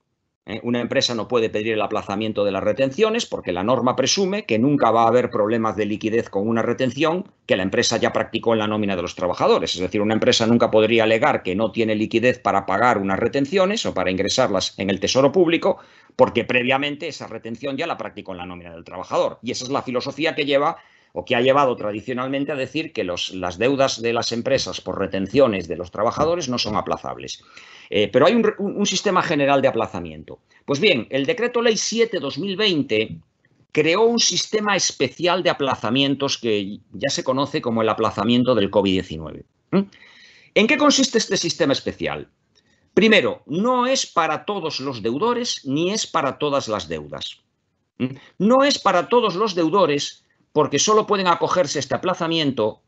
Speaker 2: Una empresa no puede pedir el aplazamiento de las retenciones porque la norma presume que nunca va a haber problemas de liquidez con una retención que la empresa ya practicó en la nómina de los trabajadores. Es decir, una empresa nunca podría alegar que no tiene liquidez para pagar unas retenciones o para ingresarlas en el Tesoro Público porque previamente esa retención ya la practicó en la nómina del trabajador. Y esa es la filosofía que lleva o que ha llevado tradicionalmente a decir que las deudas de las empresas por retenciones de los trabajadores no son aplazables. Pero hay un sistema general de aplazamiento. Pues bien, el Decreto Ley 7/2020 creó un sistema especial de aplazamientos que ya se conoce como el aplazamiento del COVID-19. ¿En qué consiste este sistema especial? Primero, no es para todos los deudores ni es para todas las deudas. No es para todos los deudores porque solo pueden acogerse a este aplazamiento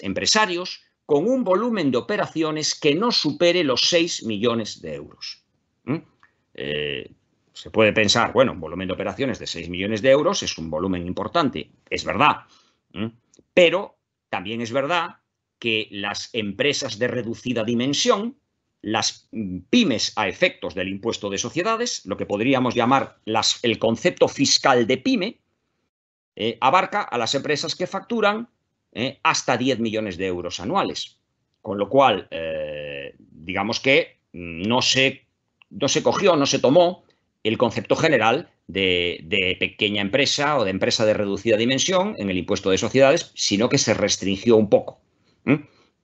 Speaker 2: empresarios con un volumen de operaciones que no supere los 6 millones de euros. Se puede pensar, bueno, un volumen de operaciones de 6 millones de euros es un volumen importante, es verdad, pero también es verdad que las empresas de reducida dimensión, las pymes a efectos del impuesto de sociedades, lo que podríamos llamar el concepto fiscal de pyme, abarca a las empresas que facturan hasta 10 millones de euros anuales. Con lo cual, digamos que no se cogió, no se tomó el concepto general de pequeña empresa o de empresa de reducida dimensión en el impuesto de sociedades, sino que se restringió un poco.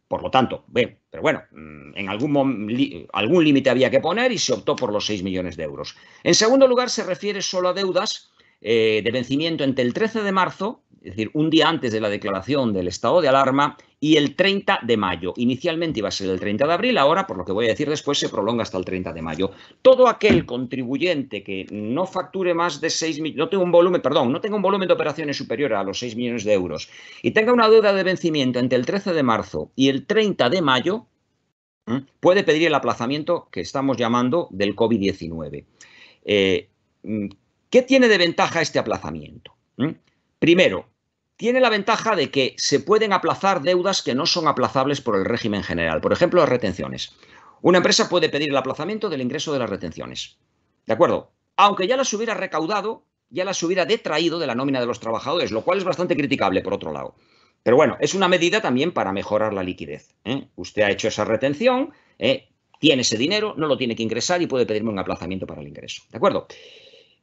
Speaker 2: Por lo tanto, pero bueno, en algún límite había que poner y se optó por los 6 millones de euros. En segundo lugar, se refiere solo a deudas de vencimiento entre el 13 de marzo, es decir, un día antes de la declaración del estado de alarma, y el 30 de mayo. Inicialmente iba a ser el 30 de abril, ahora, por lo que voy a decir después, se prolonga hasta el 30 de mayo. Todo aquel contribuyente que no facture más de 6 millones, no tenga un volumen de operaciones superior a los 6 millones de euros y tenga una deuda de vencimiento entre el 13 de marzo y el 30 de mayo, puede pedir el aplazamiento que estamos llamando del COVID-19. ¿Qué tiene de ventaja este aplazamiento? Primero, tiene la ventaja de que se pueden aplazar deudas que no son aplazables por el régimen general. Por ejemplo, las retenciones. Una empresa puede pedir el aplazamiento del ingreso de las retenciones. ¿De acuerdo? Aunque ya las hubiera recaudado, ya las hubiera detraído de la nómina de los trabajadores, lo cual es bastante criticable, por otro lado. Pero bueno, es una medida también para mejorar la liquidez. Usted ha hecho esa retención, tiene ese dinero, no lo tiene que ingresar y puede pedirme un aplazamiento para el ingreso. ¿De acuerdo?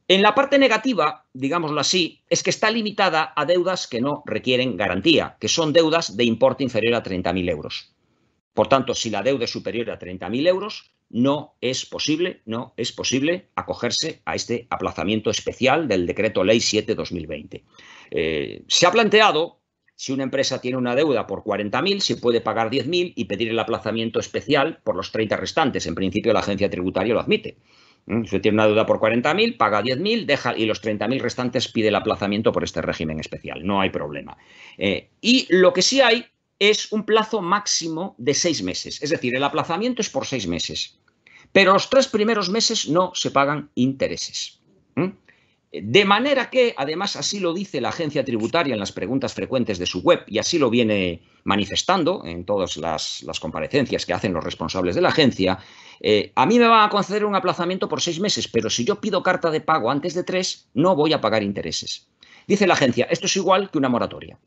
Speaker 2: En la parte negativa, digámoslo así, es que está limitada a deudas que no requieren garantía, que son deudas de importe inferior a 30.000 euros. Por tanto, si la deuda es superior a 30.000 euros, no es posible acogerse a este aplazamiento especial del Decreto Ley 7/2020. Se ha planteado, si una empresa tiene una deuda por 40.000, se puede pagar 10.000 y pedir el aplazamiento especial por los 30 restantes. En principio, la agencia tributaria lo admite. Si usted tiene una deuda por 40.000, paga 10.000, y los 30.000 restantes pide el aplazamiento por este régimen especial. No hay problema. Y lo que sí hay es un plazo máximo de 6 meses. Es decir, el aplazamiento es por 6 meses. Pero los 3 primeros meses no se pagan intereses. De manera que, además, así lo dice la agencia tributaria en las preguntas frecuentes de su web y así lo viene manifestando en todas las comparecencias que hacen los responsables de la agencia, a mí me van a conceder un aplazamiento por 6 meses, pero si yo pido carta de pago antes de 3, no voy a pagar intereses. Dice la agencia, esto es igual que una moratoria.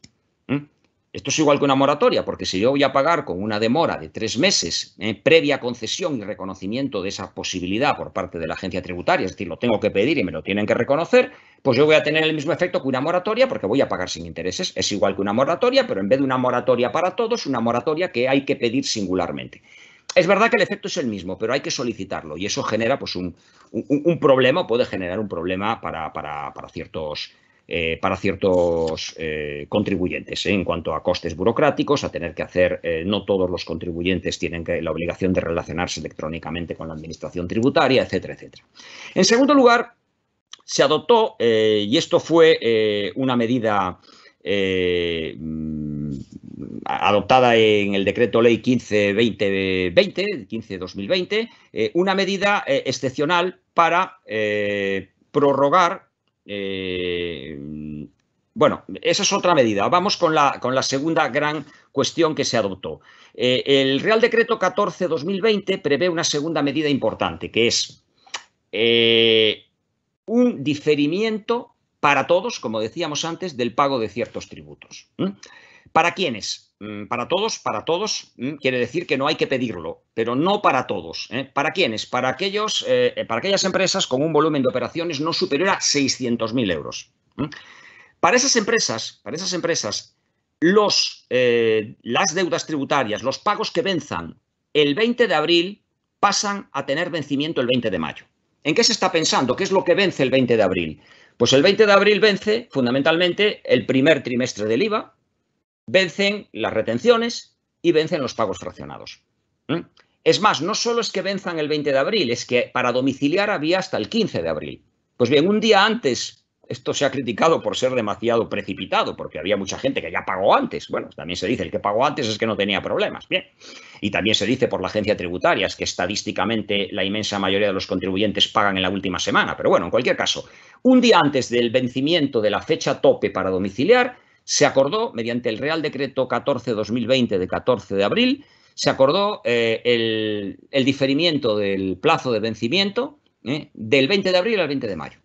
Speaker 2: Esto es igual que una moratoria, porque si yo voy a pagar con una demora de 3 meses, previa concesión y reconocimiento de esa posibilidad por parte de la agencia tributaria, es decir, lo tengo que pedir y me lo tienen que reconocer, pues yo voy a tener el mismo efecto que una moratoria porque voy a pagar sin intereses. Es igual que una moratoria, pero en vez de una moratoria para todos, una moratoria que hay que pedir singularmente. Es verdad que el efecto es el mismo, pero hay que solicitarlo y eso genera pues, un problema, puede generar un problema para ciertos contribuyentes, en cuanto a costes burocráticos, a tener que hacer, no todos los contribuyentes tienen la obligación de relacionarse electrónicamente con la administración tributaria, etcétera, etcétera. En segundo lugar, se adoptó, y esto fue una medida adoptada en el decreto ley 15-2020, una medida excepcional para prorrogar. Bueno, esa es otra medida. Vamos con la segunda gran cuestión que se adoptó. El Real Decreto 14-2020 prevé una segunda medida importante, que es un diferimiento para todos, como decíamos antes, del pago de ciertos tributos. ¿Para quiénes? Para todos quiere decir que no hay que pedirlo, pero no para todos. ¿Para quiénes? Para aquellas empresas con un volumen de operaciones no superior a 600.000 euros. Para esas empresas, las deudas tributarias, los pagos que venzan el 20 de abril pasan a tener vencimiento el 20 de mayo. ¿En qué se está pensando? ¿Qué es lo que vence el 20 de abril? Pues el 20 de abril vence fundamentalmente el primer trimestre del IVA, vencen las retenciones y vencen los pagos fraccionados. Es más, no solo es que venzan el 20 de abril, es que para domiciliar había hasta el 15 de abril. Pues bien, un día antes, esto se ha criticado por ser demasiado precipitado, porque había mucha gente que ya pagó antes. Bueno, también se dice el que pagó antes es que no tenía problemas. Bien. Y también se dice por la agencia tributaria que estadísticamente la inmensa mayoría de los contribuyentes pagan en la última semana. Pero bueno, en cualquier caso, un día antes del vencimiento de la fecha tope para domiciliar, se acordó, mediante el Real Decreto 14-2020 de 14 de abril, se acordó el diferimiento del plazo de vencimiento del 20 de abril al 20 de mayo.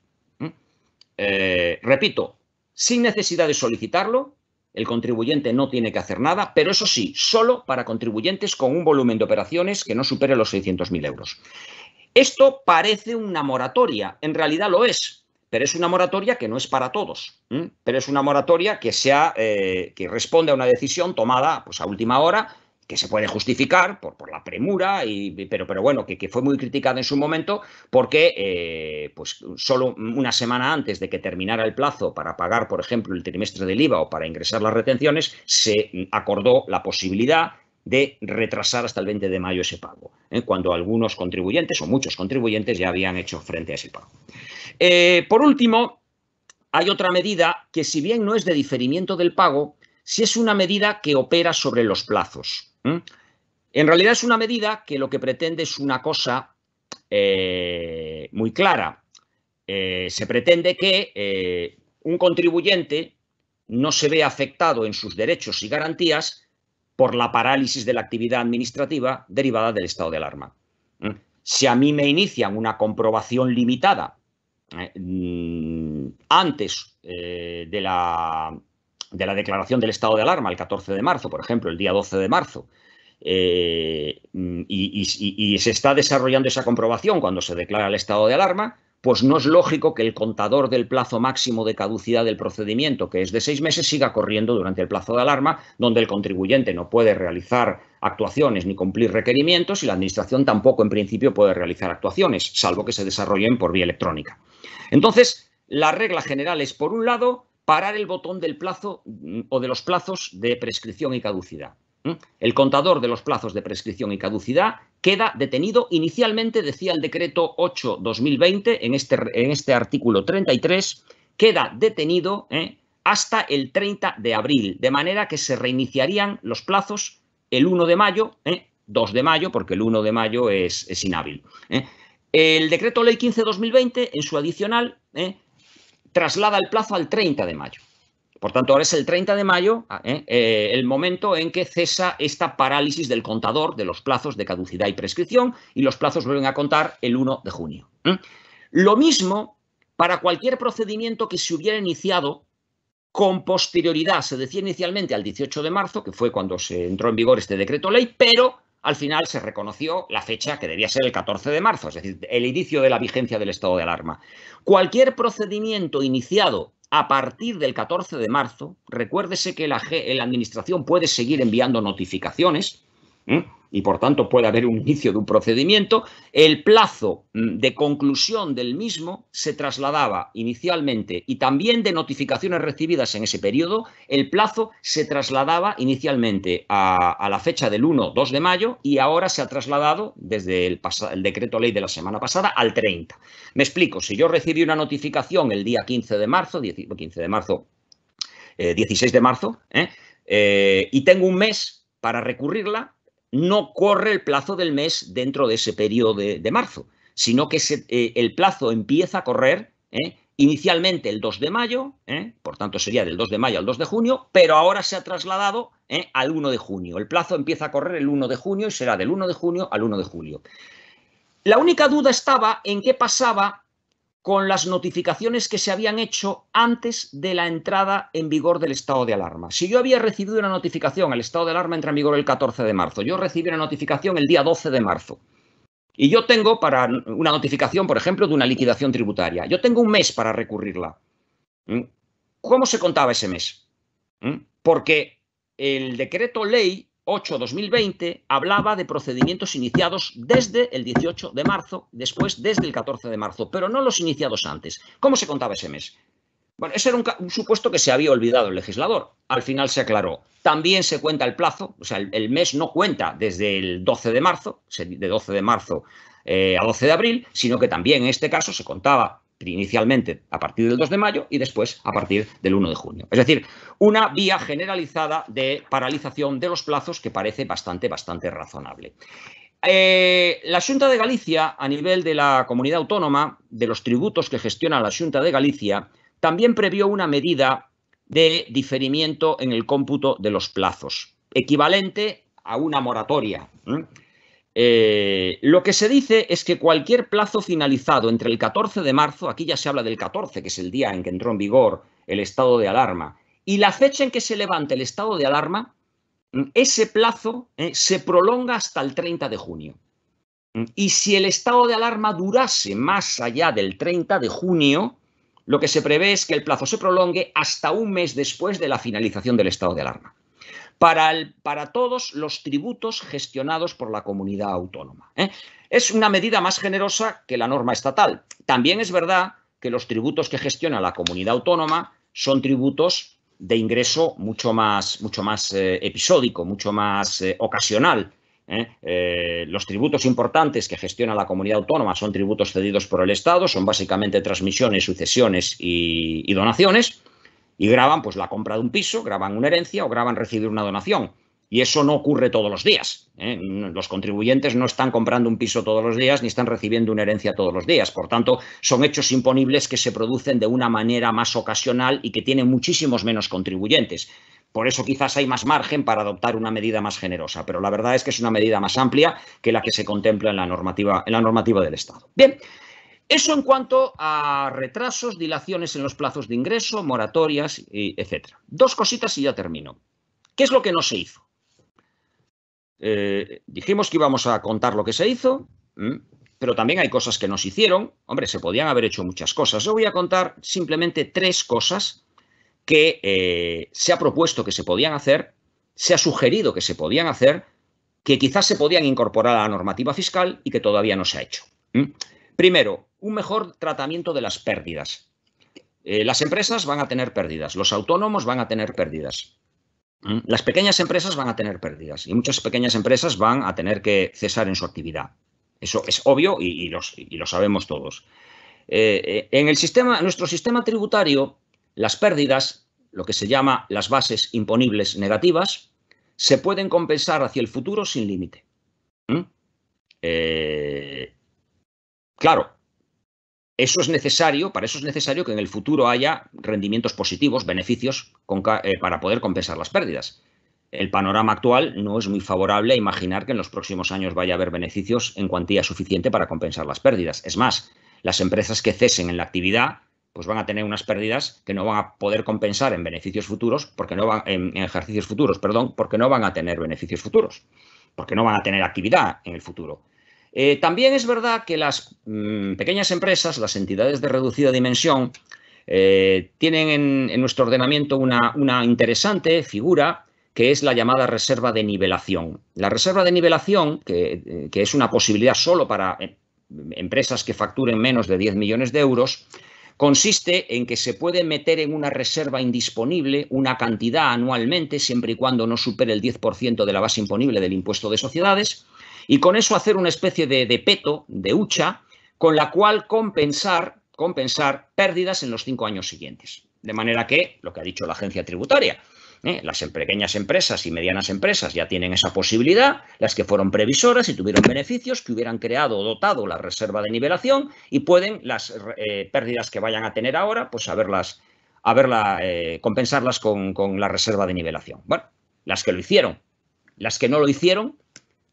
Speaker 2: Repito, sin necesidad de solicitarlo, el contribuyente no tiene que hacer nada, pero eso sí, solo para contribuyentes con un volumen de operaciones que no supere los 600.000 euros. Esto parece una moratoria, en realidad lo es. Pero es una moratoria que no es para todos, pero es una moratoria que responde a una decisión tomada pues, a última hora, que se puede justificar por la premura, pero bueno, que fue muy criticada en su momento porque pues, solo una semana antes de que terminara el plazo para pagar, por ejemplo, el trimestre del IVA o para ingresar las retenciones, se acordó la posibilidad de retrasar hasta el 20 de mayo ese pago, cuando algunos contribuyentes o muchos contribuyentes ya habían hecho frente a ese pago. Por último, hay otra medida que, si bien no es de diferimiento del pago, sí es una medida que opera sobre los plazos. En realidad es una medida que lo que pretende es una cosa muy clara. Se pretende que un contribuyente no se vea afectado en sus derechos y garantías por la parálisis de la actividad administrativa derivada del estado de alarma. Si a mí me inician una comprobación limitada antes de la declaración del estado de alarma, el 14 de marzo, por ejemplo, el día 12 de marzo, y se está desarrollando esa comprobación cuando se declara el estado de alarma, pues no es lógico que el contador del plazo máximo de caducidad del procedimiento, que es de 6 meses, siga corriendo durante el plazo de alarma, donde el contribuyente no puede realizar actuaciones ni cumplir requerimientos y la Administración tampoco, en principio, puede realizar actuaciones, salvo que se desarrollen por vía electrónica. Entonces, la regla general es, por un lado, parar el botón del plazo o de los plazos de prescripción y caducidad. El contador de los plazos de prescripción y caducidad queda detenido. Inicialmente, decía el decreto 8-2020, en este artículo 33, queda detenido hasta el 30 de abril, de manera que se reiniciarían los plazos el 1 de mayo, 2 de mayo, porque el 1 de mayo es inhábil. El Decreto Ley 15/2020, en su adicional, traslada el plazo al 30 de mayo. Por tanto, ahora es el 30 de mayo el momento en que cesa esta parálisis del contador de los plazos de caducidad y prescripción y los plazos vuelven a contar el 1 de junio. Lo mismo para cualquier procedimiento que se hubiera iniciado con posterioridad. Se decía inicialmente al 18 de marzo, que fue cuando se entró en vigor este decreto ley, pero al final se reconoció la fecha que debía ser el 14 de marzo, es decir, el inicio de la vigencia del estado de alarma. Cualquier procedimiento iniciado a partir del 14 de marzo, recuérdese que la Administración puede seguir enviando notificaciones y, por tanto, puede haber un inicio de un procedimiento. El plazo de conclusión del mismo se trasladaba inicialmente y también de notificaciones recibidas en ese periodo, el plazo se trasladaba inicialmente a la fecha del 1-2 de mayo y ahora se ha trasladado desde el decreto ley de la semana pasada al 30. Me explico, si yo recibí una notificación el día 16 de marzo, y tengo un mes para recurrirla, no corre el plazo del mes dentro de ese periodo de marzo, sino que el plazo empieza a correr inicialmente el 2 de mayo, por tanto sería del 2 de mayo al 2 de junio, pero ahora se ha trasladado al 1 de junio. El plazo empieza a correr el 1 de junio y será del 1 de junio al 1 de julio. La única duda estaba en qué pasaba con las notificaciones que se habían hecho antes de la entrada en vigor del estado de alarma. Si yo había recibido una notificación, el estado de alarma entra en vigor el 14 de marzo, yo recibí una notificación el día 12 de marzo, y yo tengo para una notificación, por ejemplo, de una liquidación tributaria, yo tengo un mes para recurrirla. ¿Cómo se contaba ese mes? Porque el decreto ley 8/2020 hablaba de procedimientos iniciados desde el 18 de marzo, después desde el 14 de marzo, pero no los iniciados antes. ¿Cómo se contaba ese mes? Bueno, ese era un supuesto que se había olvidado el legislador. Al final se aclaró. También se cuenta el plazo, o sea, el mes no cuenta desde el 12 de marzo, de 12 de marzo a 12 de abril, sino que también en este caso se contaba inicialmente a partir del 2 de mayo y después a partir del 1 de junio. Es decir, una vía generalizada de paralización de los plazos que parece bastante razonable. La Xunta de Galicia, a nivel de la comunidad autónoma, de los tributos que gestiona la Xunta de Galicia, también previó una medida de diferimiento en el cómputo de los plazos, equivalente a una moratoria. Lo que se dice es que cualquier plazo finalizado entre el 14 de marzo, aquí ya se habla del 14, que es el día en que entró en vigor el estado de alarma, y la fecha en que se levante el estado de alarma, ese plazo se prolonga hasta el 30 de junio. Y si el estado de alarma durase más allá del 30 de junio, lo que se prevé es que el plazo se prolongue hasta un mes después de la finalización del estado de alarma. Para todos los tributos gestionados por la comunidad autónoma. Es una medida más generosa que la norma estatal. También es verdad que los tributos que gestiona la comunidad autónoma son tributos de ingreso mucho más episódico, mucho más ocasional. Los tributos importantes que gestiona la comunidad autónoma son tributos cedidos por el Estado, son básicamente transmisiones, sucesiones y donaciones. Y gravan pues la compra de un piso, graban una herencia o graban recibir una donación. Y eso no ocurre todos los días. Los contribuyentes no están comprando un piso todos los días ni están recibiendo una herencia todos los días. Por tanto, son hechos imponibles que se producen de una manera más ocasional y que tienen muchísimos menos contribuyentes. Por eso quizás hay más margen para adoptar una medida más generosa. Pero la verdad es que es una medida más amplia que la que se contempla en la normativa del Estado. Bien. Eso en cuanto a retrasos, dilaciones en los plazos de ingreso, moratorias, etc. Dos cositas y ya termino. ¿Qué es lo que no se hizo? Dijimos que íbamos a contar lo que se hizo, pero también hay cosas que no se hicieron. Hombre, se podían haber hecho muchas cosas. Yo voy a contar simplemente 3 cosas que se ha propuesto que se podían hacer, se ha sugerido que se podían hacer, que quizás se podían incorporar a la normativa fiscal y que todavía no se ha hecho. Primero, un mejor tratamiento de las pérdidas. Las empresas van a tener pérdidas, los autónomos van a tener pérdidas, las pequeñas empresas van a tener pérdidas y muchas pequeñas empresas van a tener que cesar en su actividad. Eso es obvio y lo sabemos todos. En nuestro sistema tributario, las pérdidas lo que se llama las bases imponibles negativas, se pueden compensar hacia el futuro sin límite. Claro, eso es necesario, para eso es necesario que en el futuro haya rendimientos positivos, beneficios, para poder compensar las pérdidas. El panorama actual no es muy favorable a imaginar que en los próximos años vaya a haber beneficios en cuantía suficiente para compensar las pérdidas. Es más, las empresas que cesen en la actividad pues van a tener unas pérdidas que no van a poder compensar en beneficios futuros, en ejercicios futuros, perdón, porque no van a tener beneficios futuros, porque no van a tener actividad en el futuro. También es verdad que las pequeñas empresas, las entidades de reducida dimensión, tienen en nuestro ordenamiento una interesante figura que es la llamada reserva de nivelación. La reserva de nivelación, que es una posibilidad solo para empresas que facturen menos de 10 millones de euros, consiste en que se puede meter en una reserva indisponible una cantidad anualmente, siempre y cuando no supere el 10% de la base imponible del impuesto de sociedades, y con eso hacer una especie de peto, de hucha, con la cual compensar pérdidas en los 5 años siguientes. De manera que, lo que ha dicho la agencia tributaria, las pequeñas empresas y medianas empresas ya tienen esa posibilidad, las que fueron previsoras y tuvieron beneficios, que hubieran creado o dotado la reserva de nivelación y pueden las pérdidas que vayan a tener ahora, pues compensarlas con la reserva de nivelación. Bueno, las que lo hicieron, las que no lo hicieron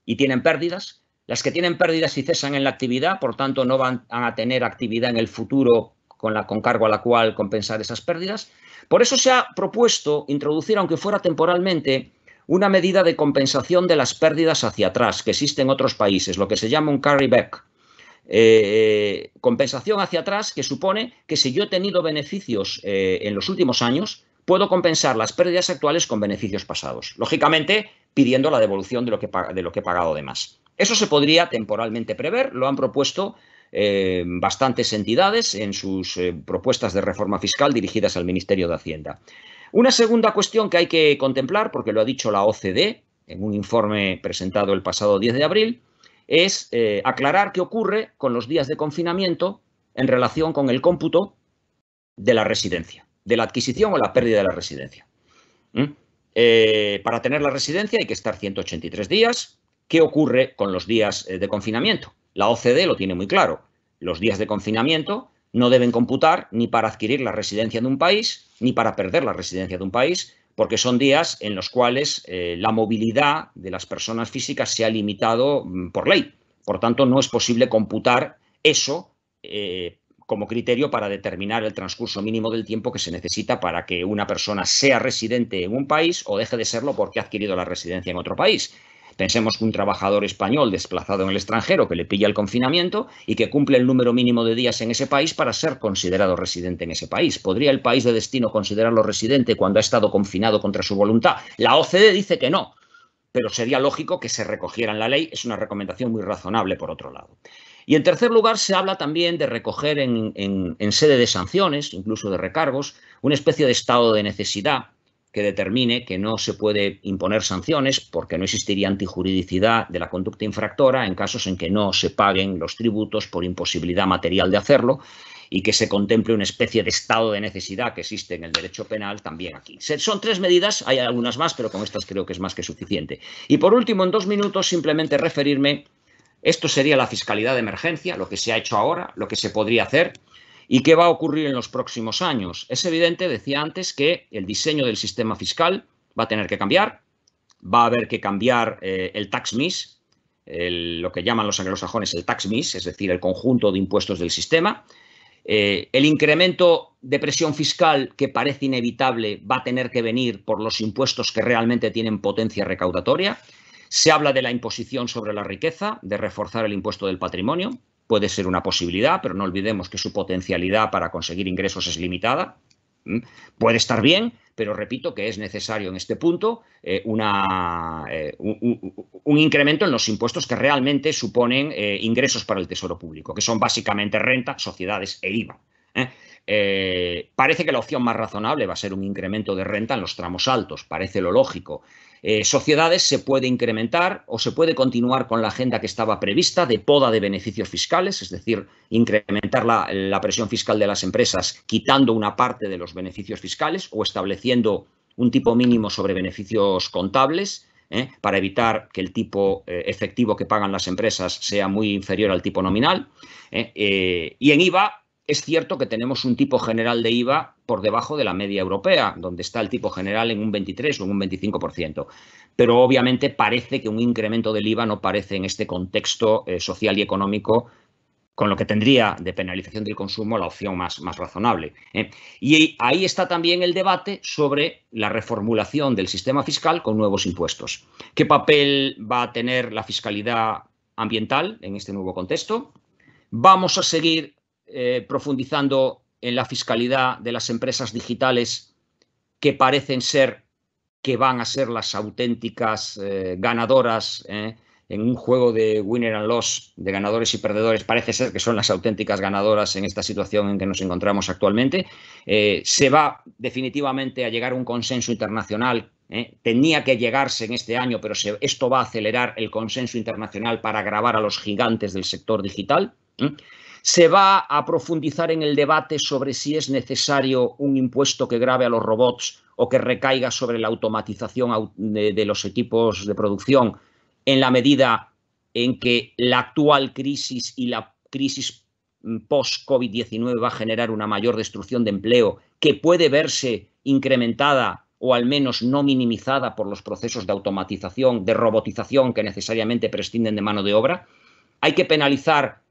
Speaker 2: y tienen pérdidas, las que tienen pérdidas y cesan en la actividad, por tanto no van a tener actividad en el futuro con cargo a la cual compensar esas pérdidas. Por eso se ha propuesto introducir, aunque fuera temporalmente, una medida de compensación de las pérdidas hacia atrás, que existe en otros países, lo que se llama un carryback. Compensación hacia atrás, que supone que si yo he tenido beneficios en los últimos años, puedo compensar las pérdidas actuales con beneficios pasados. Lógicamente, pidiendo la devolución de lo que he pagado de más. Eso se podría temporalmente prever, lo han propuesto bastantes entidades en sus propuestas de reforma fiscal dirigidas al Ministerio de Hacienda. Una segunda cuestión que hay que contemplar, porque lo ha dicho la OCDE en un informe presentado el pasado 10 de abril, es aclarar qué ocurre con los días de confinamiento en relación con el cómputo de la residencia, de la adquisición o la pérdida de la residencia. Para tener la residencia hay que estar 183 días. ¿Qué ocurre con los días de confinamiento? La OCDE lo tiene muy claro. Los días de confinamiento no deben computar ni para adquirir la residencia de un país ni para perder la residencia de un país, porque son días en los cuales la movilidad de las personas físicas se ha limitado por ley. Por tanto, no es posible computar eso como criterio para determinar el transcurso mínimo del tiempo que se necesita para que una persona sea residente en un país o deje de serlo porque ha adquirido la residencia en otro país. Pensemos que un trabajador español desplazado en el extranjero que le pilla el confinamiento y que cumple el número mínimo de días en ese país para ser considerado residente en ese país. ¿Podría el país de destino considerarlo residente cuando ha estado confinado contra su voluntad? La OCDE dice que no, pero sería lógico que se recogiera en la ley. Es una recomendación muy razonable, por otro lado. Y en tercer lugar, se habla también de recoger en sede de sanciones, incluso de recargos, una especie de estado de necesidad que determine que no se puede imponer sanciones porque no existiría antijuridicidad de la conducta infractora en casos en que no se paguen los tributos por imposibilidad material de hacerlo y que se contemple una especie de estado de necesidad que existe en el derecho penal también aquí. Son 3 medidas, hay algunas más, pero con estas creo que es más que suficiente. Y por último, en 2 minutos, simplemente referirme, esto sería la fiscalidad de emergencia, lo que se ha hecho ahora, lo que se podría hacer. ¿Y qué va a ocurrir en los próximos años? Es evidente, decía antes, que el diseño del sistema fiscal va a tener que cambiar. Va a haber que cambiar el tax mix, lo que llaman los anglosajones el tax mix, es decir, el conjunto de impuestos del sistema. El incremento de presión fiscal que parece inevitable va a tener que venir por los impuestos que realmente tienen potencia recaudatoria. Se habla de la imposición sobre la riqueza, de reforzar el impuesto del patrimonio. Puede ser una posibilidad, pero no olvidemos que su potencialidad para conseguir ingresos es limitada. Puede estar bien, pero repito que es necesario en este punto un incremento en los impuestos que realmente suponen ingresos para el Tesoro Público, que son básicamente renta, sociedades e IVA. Parece que la opción más razonable va a ser un incremento de renta en los tramos altos, parece lo lógico. Sociedades se puede incrementar o se puede continuar con la agenda que estaba prevista de poda de beneficios fiscales, es decir, incrementar la presión fiscal de las empresas quitando una parte de los beneficios fiscales o estableciendo un tipo mínimo sobre beneficios contables para evitar que el tipo efectivo que pagan las empresas sea muy inferior al tipo nominal. Y en IVA es cierto que tenemos un tipo general de IVA por debajo de la media europea, donde está el tipo general en un 23 o en un 25%. Pero obviamente parece que un incremento del IVA no parece en este contexto social y económico, con lo que tendría de penalización del consumo la opción más razonable. Y ahí está también el debate sobre la reformulación del sistema fiscal con nuevos impuestos. ¿Qué papel va a tener la fiscalidad ambiental en este nuevo contexto? ¿Vamos a seguir profundizando en la fiscalidad de las empresas digitales que parecen ser que van a ser las auténticas ganadoras en un juego de winner and loss, de ganadores y perdedores? Parece ser que son las auténticas ganadoras en esta situación en que nos encontramos actualmente. Se va definitivamente a llegar a un consenso internacional. Tenía que llegarse en este año, pero esto va a acelerar el consenso internacional para gravar a los gigantes del sector digital. Se va a profundizar en el debate sobre si es necesario un impuesto que grave a los robots o que recaiga sobre la automatización de los equipos de producción, en la medida en que la actual crisis y la crisis post-COVID-19 va a generar una mayor destrucción de empleo que puede verse incrementada o al menos no minimizada por los procesos de automatización, de robotización que necesariamente prescinden de mano de obra. Hay que penalizar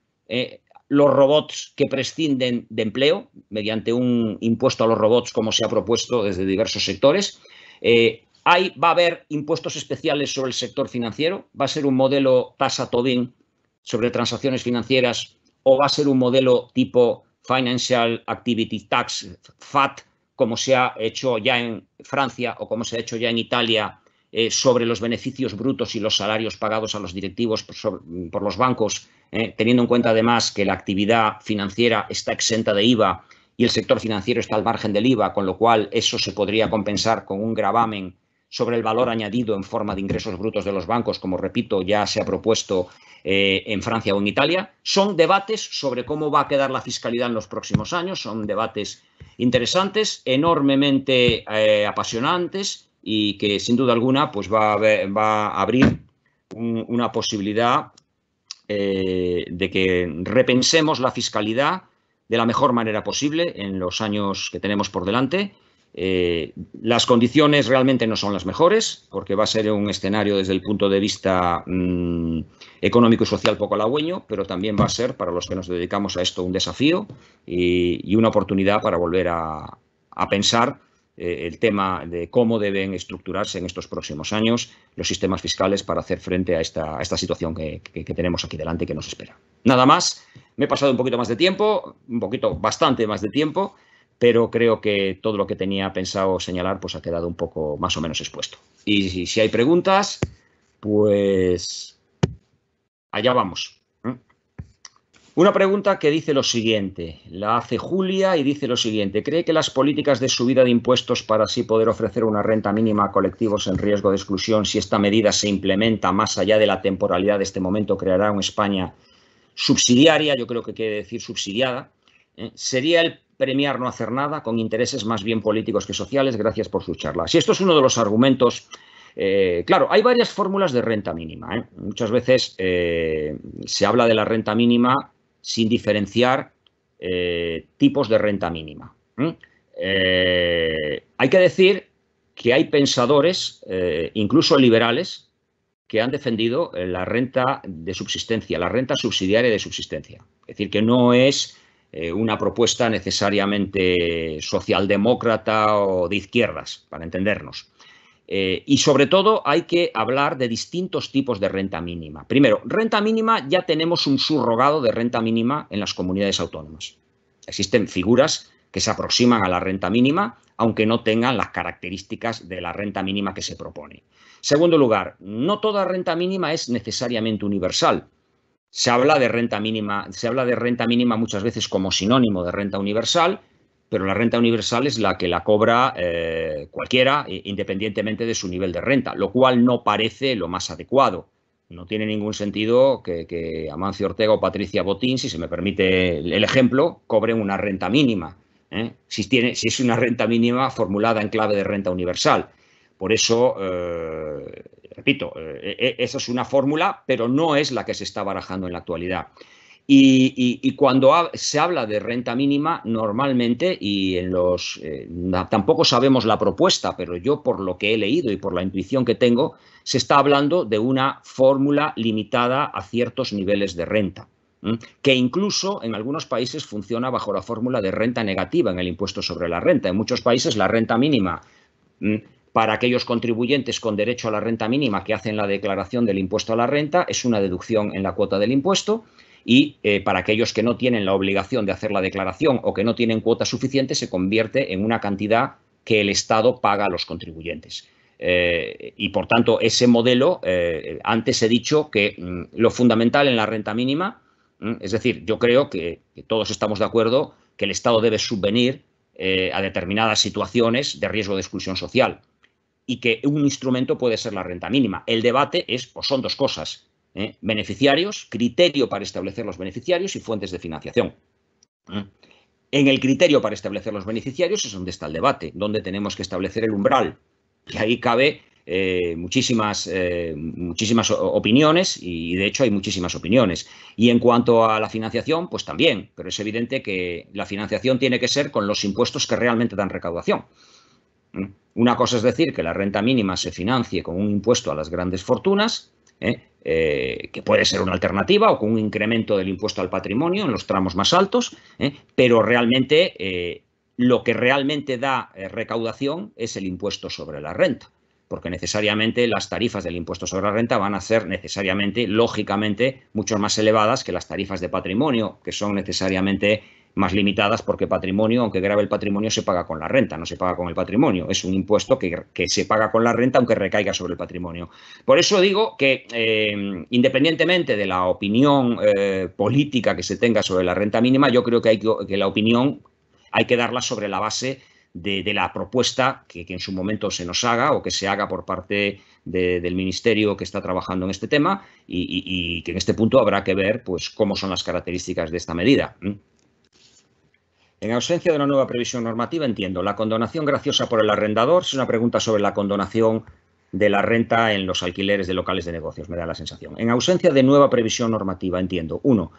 Speaker 2: los robots que prescinden de empleo mediante un impuesto a los robots, como se ha propuesto desde diversos sectores. Va a haber impuestos especiales sobre el sector financiero. Va a ser un modelo tasa Tobin sobre transacciones financieras o va a ser un modelo tipo Financial Activity Tax, FAT, como se ha hecho ya en Francia o como se ha hecho ya en Italia sobre los beneficios brutos y los salarios pagados a los directivos por los bancos, teniendo en cuenta además que la actividad financiera está exenta de IVA y el sector financiero está al margen del IVA, con lo cual eso se podría compensar con un gravamen sobre el valor añadido en forma de ingresos brutos de los bancos, como repito, ya se ha propuesto en Francia o en Italia. Son debates sobre cómo va a quedar la fiscalidad en los próximos años, son debates interesantes, enormemente apasionantes y que sin duda alguna pues va a abrir una posibilidad de que repensemos la fiscalidad de la mejor manera posible en los años que tenemos por delante. Las condiciones realmente no son las mejores porque va a ser un escenario desde el punto de vista económico y social poco halagüeño, pero también va a ser para los que nos dedicamos a esto un desafío y una oportunidad para volver a pensar el tema de cómo deben estructurarse en estos próximos años los sistemas fiscales para hacer frente a esta situación que tenemos aquí delante y que nos espera. Nada más, me he pasado un poquito más de tiempo, bastante más de tiempo, pero creo que todo lo que tenía pensado señalar pues ha quedado un poco más o menos expuesto. Y si hay preguntas, pues allá vamos. Una pregunta que dice lo siguiente, la hace Julia y dice lo siguiente: ¿cree que las políticas de subida de impuestos para así poder ofrecer una renta mínima a colectivos en riesgo de exclusión, si esta medida se implementa más allá de la temporalidad de este momento, creará una España subsidiaria? Yo creo que quiere decir subsidiada. ¿Sería el premiar no hacer nada con intereses más bien políticos que sociales? Gracias por su charla. Si esto es uno de los argumentos. Claro, hay varias fórmulas de renta mínima. Muchas veces se habla de la renta mínima sin diferenciar tipos de renta mínima. Hay que decir que hay pensadores, incluso liberales, que han defendido la renta de subsistencia, la renta subsidiaria de subsistencia. Es decir, que no es una propuesta necesariamente socialdemócrata o de izquierdas, para entendernos. Y sobre todo hay que hablar de distintos tipos de renta mínima. Primero, renta mínima, ya tenemos un subrogado de renta mínima en las comunidades autónomas. Existen figuras que se aproximan a la renta mínima, aunque no tengan las características de la renta mínima que se propone. Segundo lugar, no toda renta mínima es necesariamente universal. Se habla de renta mínima muchas veces como sinónimo de renta universal, pero la renta universal es la que la cobra cualquiera, independientemente de su nivel de renta, lo cual no parece lo más adecuado. No tiene ningún sentido que Amancio Ortega o Patricia Botín, si se me permite el ejemplo, cobren una renta mínima, si es una renta mínima formulada en clave de renta universal. Por eso, repito, esa es una fórmula, pero no es la que se está barajando en la actualidad. Y cuando se habla de renta mínima, normalmente, tampoco sabemos la propuesta, pero yo por lo que he leído y por la intuición que tengo, se está hablando de una fórmula limitada a ciertos niveles de renta, que incluso en algunos países funciona bajo la fórmula de renta negativa en el impuesto sobre la renta. En muchos países la renta mínima para aquellos contribuyentes con derecho a la renta mínima que hacen la declaración del impuesto a la renta es una deducción en la cuota del impuesto. Y para aquellos que no tienen la obligación de hacer la declaración o que no tienen cuota suficiente, se convierte en una cantidad que el Estado paga a los contribuyentes. Y, por tanto, ese modelo, antes he dicho que lo fundamental en la renta mínima, es decir, yo creo que todos estamos de acuerdo que el Estado debe subvenir a determinadas situaciones de riesgo de exclusión social y que un instrumento puede ser la renta mínima. El debate son dos cosas. Beneficiarios, criterio para establecer los beneficiarios y fuentes de financiación. En el criterio para establecer los beneficiarios es donde está el debate, donde tenemos que establecer el umbral. Y ahí cabe muchísimas opiniones y, de hecho, hay muchísimas opiniones. Y en cuanto a la financiación, pues también, pero es evidente que la financiación tiene que ser con los impuestos que realmente dan recaudación. Una cosa es decir que la renta mínima se financie con un impuesto a las grandes fortunas, que puede ser una alternativa, o con un incremento del impuesto al patrimonio en los tramos más altos, pero realmente lo que realmente da recaudación es el impuesto sobre la renta, porque necesariamente las tarifas del impuesto sobre la renta van a ser necesariamente, lógicamente, mucho más elevadas que las tarifas de patrimonio, que son necesariamente más limitadas, porque patrimonio, aunque grave el patrimonio, se paga con la renta, no se paga con el patrimonio. Es un impuesto que se paga con la renta, aunque recaiga sobre el patrimonio. Por eso digo que, independientemente de la opinión política que se tenga sobre la renta mínima, yo creo que la opinión hay que darla sobre la base de la propuesta que en su momento se nos haga o que se haga por parte del ministerio que está trabajando en este tema y que en este punto habrá que ver pues cómo son las características de esta medida. En ausencia de una nueva previsión normativa, entiendo, la condonación graciosa por el arrendador es una pregunta sobre la condonación de la renta en los alquileres de locales de negocios, me da la sensación. En ausencia de nueva previsión normativa, entiendo, 1.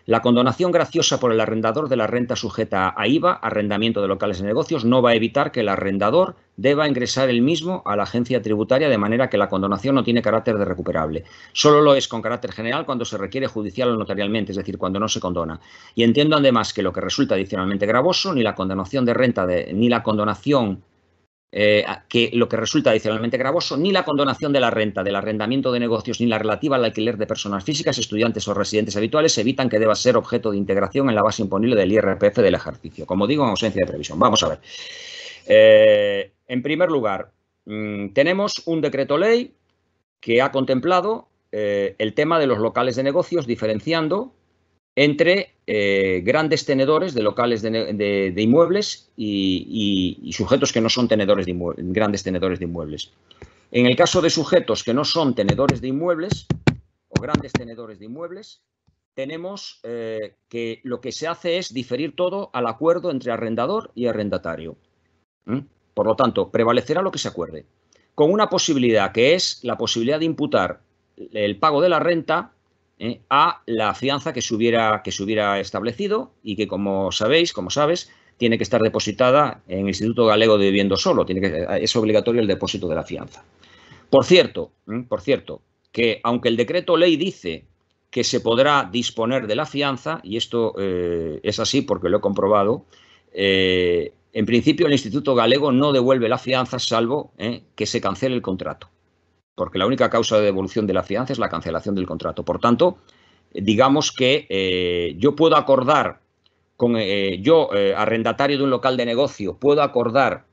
Speaker 2: La condonación graciosa por el arrendador de la renta sujeta a IVA, arrendamiento de locales de negocios, no va a evitar que el arrendador deba ingresar el mismo a la agencia tributaria, de manera que la condonación no tiene carácter de recuperable. Solo lo es con carácter general cuando se requiere judicial o notarialmente, es decir, cuando no se condona. Y entiendo además que lo que resulta adicionalmente gravoso, ni la condonación de renta ni la condonación que lo que resulta adicionalmente gravoso, ni la condonación de la renta, del arrendamiento de negocios, ni la relativa al alquiler de personas físicas, estudiantes o residentes habituales evitan que deba ser objeto de integración en la base imponible del IRPF del ejercicio. Como digo, en ausencia de previsión. Vamos a ver. En primer lugar, tenemos un decreto ley que ha contemplado el tema de los locales de negocios, diferenciando entre grandes tenedores de locales de inmuebles y sujetos que no son grandes tenedores de inmuebles. En el caso de sujetos que no son tenedores de inmuebles o grandes tenedores de inmuebles, tenemos que lo que se hace es diferir todo al acuerdo entre arrendador y arrendatario. Por lo tanto, prevalecerá lo que se acuerde, con una posibilidad que es la posibilidad de imputar el pago de la renta a la fianza que se hubiera establecido y que, como sabes, tiene que estar depositada en el Instituto Galego de Viviendo Solo. Es obligatorio el depósito de la fianza. Por cierto, que aunque el decreto ley dice que se podrá disponer de la fianza, y esto es así porque lo he comprobado, en principio el Instituto Galego no devuelve la fianza salvo que se cancele el contrato, porque la única causa de devolución de la fianza es la cancelación del contrato. Por tanto, digamos que yo puedo acordar, arrendatario de un local de negocio, puedo acordar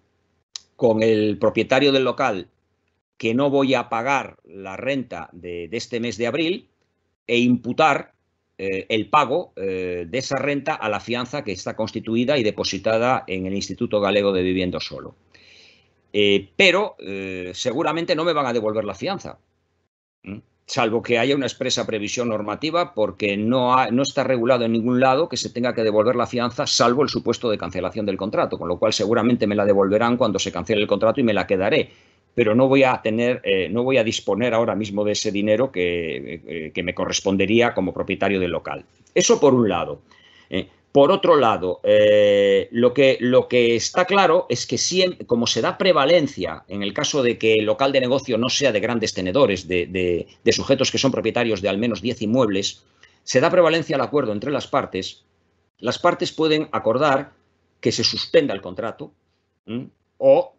Speaker 2: con el propietario del local que no voy a pagar la renta de este mes de abril e imputar el pago de esa renta a la fianza que está constituida y depositada en el Instituto Galego de Vivienda Solo. Pero seguramente no me van a devolver la fianza, salvo que haya una expresa previsión normativa, porque no está regulado en ningún lado que se tenga que devolver la fianza, salvo el supuesto de cancelación del contrato, con lo cual seguramente me la devolverán cuando se cancele el contrato y me la quedaré. Pero no voy a disponer ahora mismo de ese dinero que me correspondería como propietario del local. Eso por un lado. Por otro lado, lo que está claro es que siempre, como se da prevalencia en el caso de que el local de negocio no sea de grandes tenedores, de sujetos que son propietarios de al menos 10 inmuebles, se da prevalencia al acuerdo entre las partes. Las partes pueden acordar que se suspenda el contrato o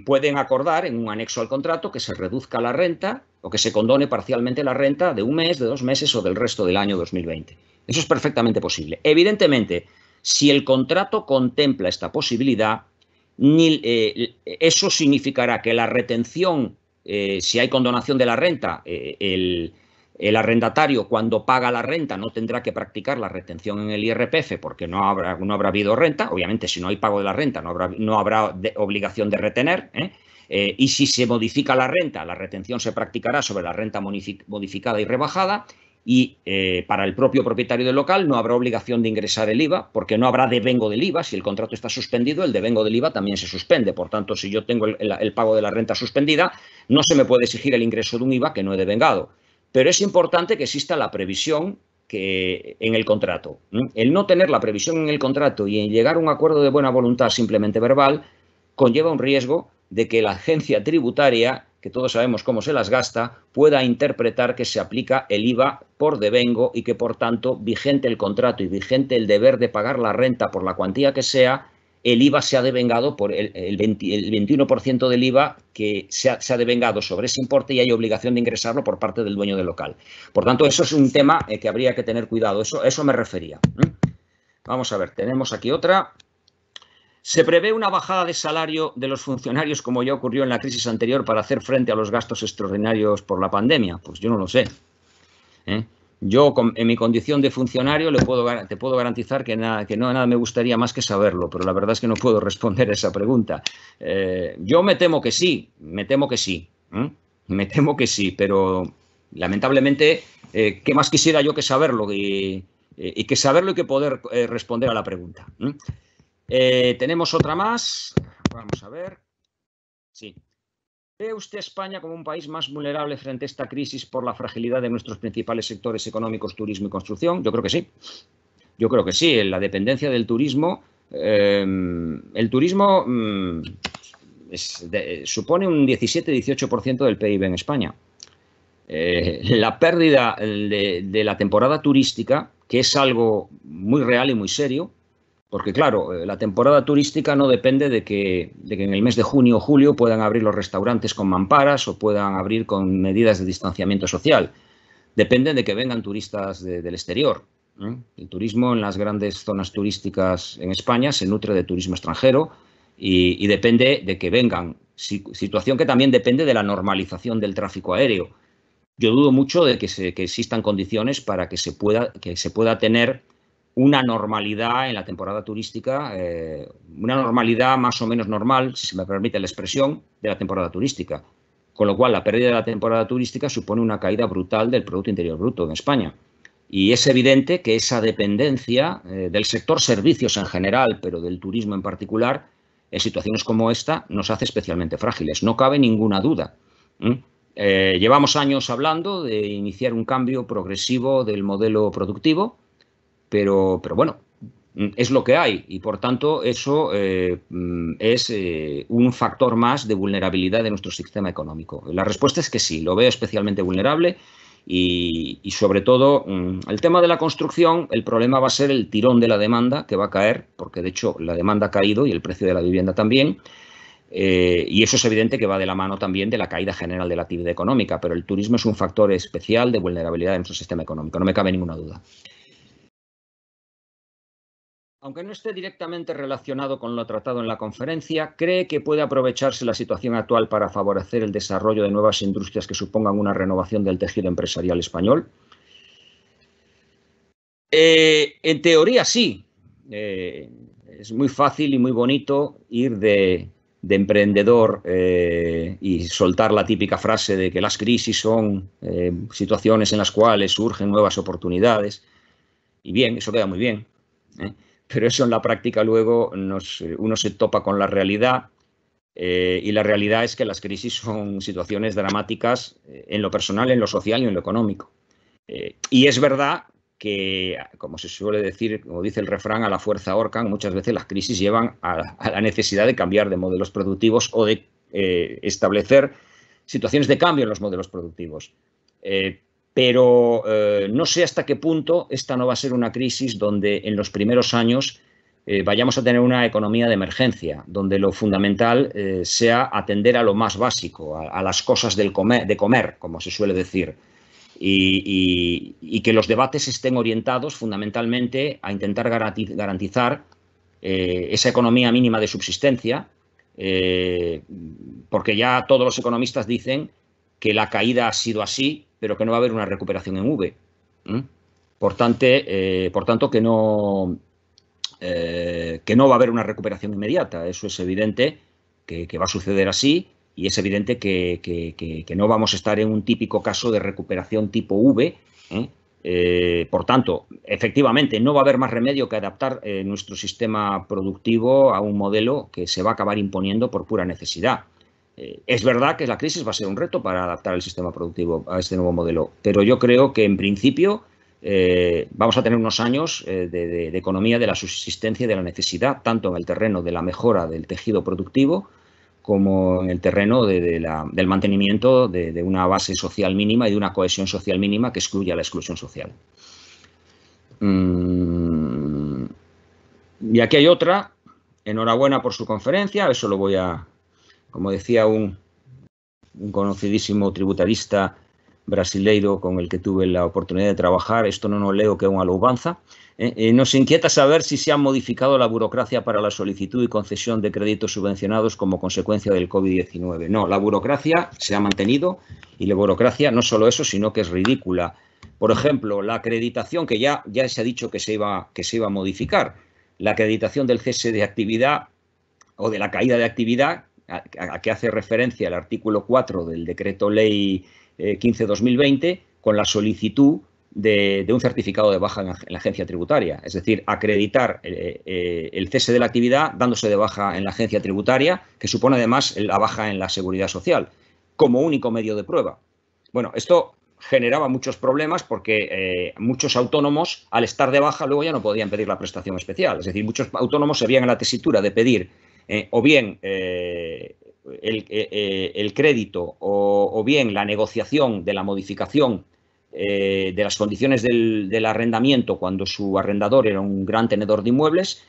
Speaker 2: pueden acordar en un anexo al contrato que se reduzca la renta o que se condone parcialmente la renta de un mes, de 2 meses o del resto del año 2020. Eso es perfectamente posible. Evidentemente, si el contrato contempla esta posibilidad, eso significará que la retención, si hay condonación de la renta, el arrendatario cuando paga la renta no tendrá que practicar la retención en el IRPF porque no habrá habido renta. Obviamente, si no hay pago de la renta, no habrá obligación de retener. Y si se modifica la renta, la retención se practicará sobre la renta modificada y rebajada. Y para el propio propietario del local no habrá obligación de ingresar el IVA porque no habrá devengo del IVA. Si el contrato está suspendido, el devengo del IVA también se suspende. Por tanto, si yo tengo el pago de la renta suspendida, no se me puede exigir el ingreso de un IVA que no he devengado. Pero es importante que exista la previsión en el contrato. El no tener la previsión en el contrato y en llegar a un acuerdo de buena voluntad simplemente verbal conlleva un riesgo de que la agencia tributaria, que todos sabemos cómo se las gasta, pueda interpretar que se aplica el IVA por devengo y que, por tanto, vigente el contrato y vigente el deber de pagar la renta por la cuantía que sea, el IVA se ha devengado por el 21% del IVA que se ha devengado sobre ese importe y hay obligación de ingresarlo por parte del dueño del local. Por tanto, eso es un tema que habría que tener cuidado. Eso me refería. Vamos a ver, tenemos aquí otra. ¿Se prevé una bajada de salario de los funcionarios como ya ocurrió en la crisis anterior para hacer frente a los gastos extraordinarios por la pandemia? Pues yo no lo sé. Yo, en mi condición de funcionario, te puedo garantizar que nada me gustaría más que saberlo, pero la verdad es que no puedo responder a esa pregunta. Yo me temo que sí, pero lamentablemente, ¿qué más quisiera yo que saberlo? Y que poder responder a la pregunta. Tenemos otra más. Vamos a ver. Sí. ¿Ve usted a España como un país más vulnerable frente a esta crisis por la fragilidad de nuestros principales sectores económicos, turismo y construcción? Yo creo que sí. Yo creo que sí. En la dependencia del turismo, el turismo supone un 17-18% del PIB en España. La pérdida de la temporada turística, que es algo muy real y muy serio, porque, claro, la temporada turística no depende de que en el mes de junio o julio puedan abrir los restaurantes con mamparas o puedan abrir con medidas de distanciamiento social. Depende de que vengan turistas del exterior. El turismo en las grandes zonas turísticas en España se nutre de turismo extranjero y depende de que vengan. Situación que también depende de la normalización del tráfico aéreo. Yo dudo mucho de que existan condiciones para que se pueda tener una normalidad en la temporada turística, una normalidad más o menos normal, si se me permite la expresión, de la temporada turística. Con lo cual, la pérdida de la temporada turística supone una caída brutal del Producto Interior Bruto en España. Y es evidente que esa dependencia del sector servicios en general, pero del turismo en particular, en situaciones como esta, nos hace especialmente frágiles. No cabe ninguna duda. Llevamos años hablando de iniciar un cambio progresivo del modelo productivo, pero bueno, es lo que hay y, por tanto, eso es un factor más de vulnerabilidad de nuestro sistema económico. La respuesta es que sí, lo veo especialmente vulnerable y sobre todo, el tema de la construcción, el problema va a ser el tirón de la demanda que va a caer, porque de hecho la demanda ha caído y el precio de la vivienda también. Y eso es evidente que va de la mano también de la caída general de la actividad económica, pero el turismo es un factor especial de vulnerabilidad de nuestro sistema económico, no me cabe ninguna duda. Aunque no esté directamente relacionado con lo tratado en la conferencia, ¿cree que puede aprovecharse la situación actual para favorecer el desarrollo de nuevas industrias que supongan una renovación del tejido empresarial español? En teoría sí. Es muy fácil y muy bonito ir de emprendedor y soltar la típica frase de que las crisis son situaciones en las cuales surgen nuevas oportunidades. Y bien, eso queda muy bien, ¿eh? Pero eso en la práctica luego uno se topa con la realidad y la realidad es que las crisis son situaciones dramáticas en lo personal, en lo social y en lo económico. Y es verdad que, como se suele decir, como dice el refrán, a la fuerza ahorcan, muchas veces las crisis llevan a la necesidad de cambiar de modelos productivos o de establecer situaciones de cambio en los modelos productivos. Pero no sé hasta qué punto esta no va a ser una crisis donde en los primeros años vayamos a tener una economía de emergencia, donde lo fundamental sea atender a lo más básico, a las cosas de comer, como se suele decir. Y que los debates estén orientados fundamentalmente a intentar garantizar esa economía mínima de subsistencia, porque ya todos los economistas dicen que la caída ha sido así, pero que no va a haber una recuperación en V. Por tanto, que no va a haber una recuperación inmediata. Eso es evidente que va a suceder así. Y es evidente que no vamos a estar en un típico caso de recuperación tipo V. Por tanto, efectivamente, no va a haber más remedio que adaptar nuestro sistema productivo a un modelo que se va a acabar imponiendo por pura necesidad. Es verdad que la crisis va a ser un reto para adaptar el sistema productivo a este nuevo modelo, pero yo creo que en principio vamos a tener unos años de economía de la subsistencia y de la necesidad, tanto en el terreno de la mejora del tejido productivo como en el terreno del mantenimiento de una base social mínima y de una cohesión social mínima que excluya la exclusión social. Y aquí hay otra. Enhorabuena por su conferencia. Eso lo voy a, como decía un conocidísimo tributarista brasileiro con el que tuve la oportunidad de trabajar, esto no nos leo que es una louvanza. Nos inquieta saber si se ha modificado la burocracia para la solicitud y concesión de créditos subvencionados como consecuencia del COVID-19. No, la burocracia se ha mantenido y la burocracia no solo eso, sino que es ridícula. Por ejemplo, la acreditación que ya se ha dicho que se iba a modificar, la acreditación del cese de actividad o de la caída de actividad, a que hace referencia el artículo 4 del Decreto Ley 15/2020, con la solicitud de un certificado de baja en la agencia tributaria. Es decir, acreditar el cese de la actividad dándose de baja en la agencia tributaria, que supone además la baja en la seguridad social, como único medio de prueba. Bueno, esto generaba muchos problemas porque muchos autónomos, al estar de baja, luego ya no podían pedir la prestación especial. Es decir, muchos autónomos se veían en la tesitura de pedir o bien el crédito o bien la negociación de la modificación de las condiciones del arrendamiento cuando su arrendador era un gran tenedor de inmuebles,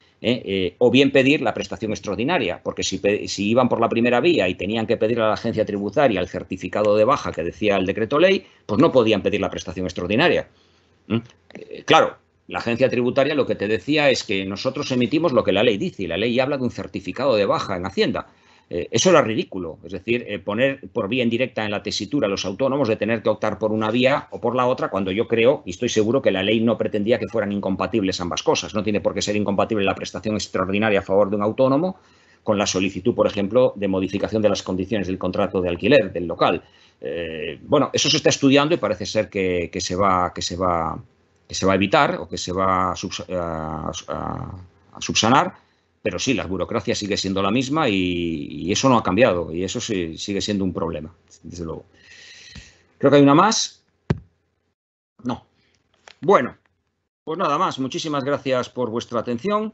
Speaker 2: o bien pedir la prestación extraordinaria, porque si iban por la primera vía y tenían que pedir a la agencia tributaria el certificado de baja que decía el decreto ley, pues no podían pedir la prestación extraordinaria. Claro, la agencia tributaria lo que te decía es que nosotros emitimos lo que la ley dice, y la ley habla de un certificado de baja en Hacienda. Eso era ridículo, es decir, poner por vía indirecta en la tesitura a los autónomos de tener que optar por una vía o por la otra, cuando yo creo y estoy seguro que la ley no pretendía que fueran incompatibles ambas cosas. No tiene por qué ser incompatible la prestación extraordinaria a favor de un autónomo con la solicitud, por ejemplo, de modificación de las condiciones del contrato de alquiler del local. Bueno, eso se está estudiando y parece ser que se va a evitar o que se va a subsanar. Pero sí, la burocracia sigue siendo la misma y eso no ha cambiado y eso sí, sigue siendo un problema, desde luego. Creo que hay una más. No. Bueno, pues nada más. Muchísimas gracias por vuestra atención.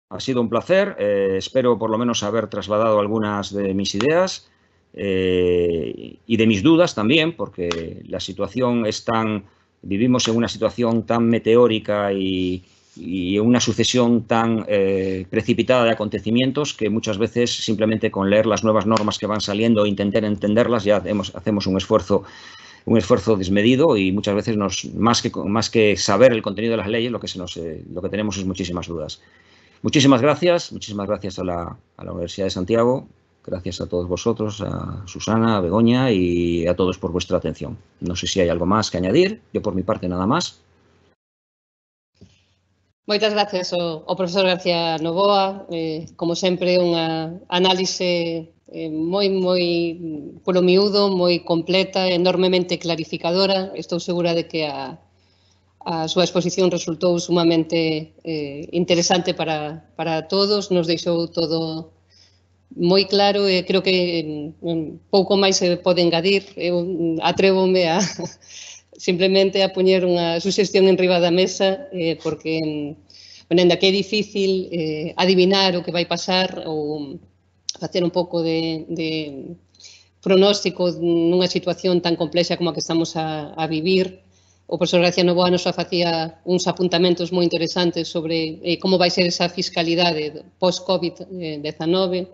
Speaker 2: Ha sido un placer. Espero por lo menos haber trasladado algunas de mis ideas y de mis dudas también, porque la situación es vivimos en una situación tan meteórica y una sucesión tan precipitada de acontecimientos que muchas veces simplemente con leer las nuevas normas que van saliendo e intentar entenderlas ya hacemos un esfuerzo desmedido y muchas veces más que saber el contenido de las leyes lo que tenemos es muchísimas dudas. Muchísimas gracias a la Universidad de Santiago, gracias a todos vosotros, a Susana, a Begoña y a todos por vuestra atención. No sé si hay algo más que añadir, yo por mi parte nada más.
Speaker 1: Moitas gracias ao profesor García Novoa. Como sempre, unha análise moi polo miúdo, moi completa, enormemente clarificadora. Estou segura de que a súa exposición resultou sumamente interesante para todos, nos deixou todo moi claro e creo que pouco máis se pode engadir. Eu atrévome a simplemente a poñer unha suxestión en riba da mesa porque, ainda que é difícil adivinar o que vai pasar ou facer un pouco de pronóstico nunha situación tan complexa como a que estamos a vivir. O profesor García Novoa nos facía uns apuntamentos moi interesantes sobre como vai ser esa fiscalidade post-COVID-19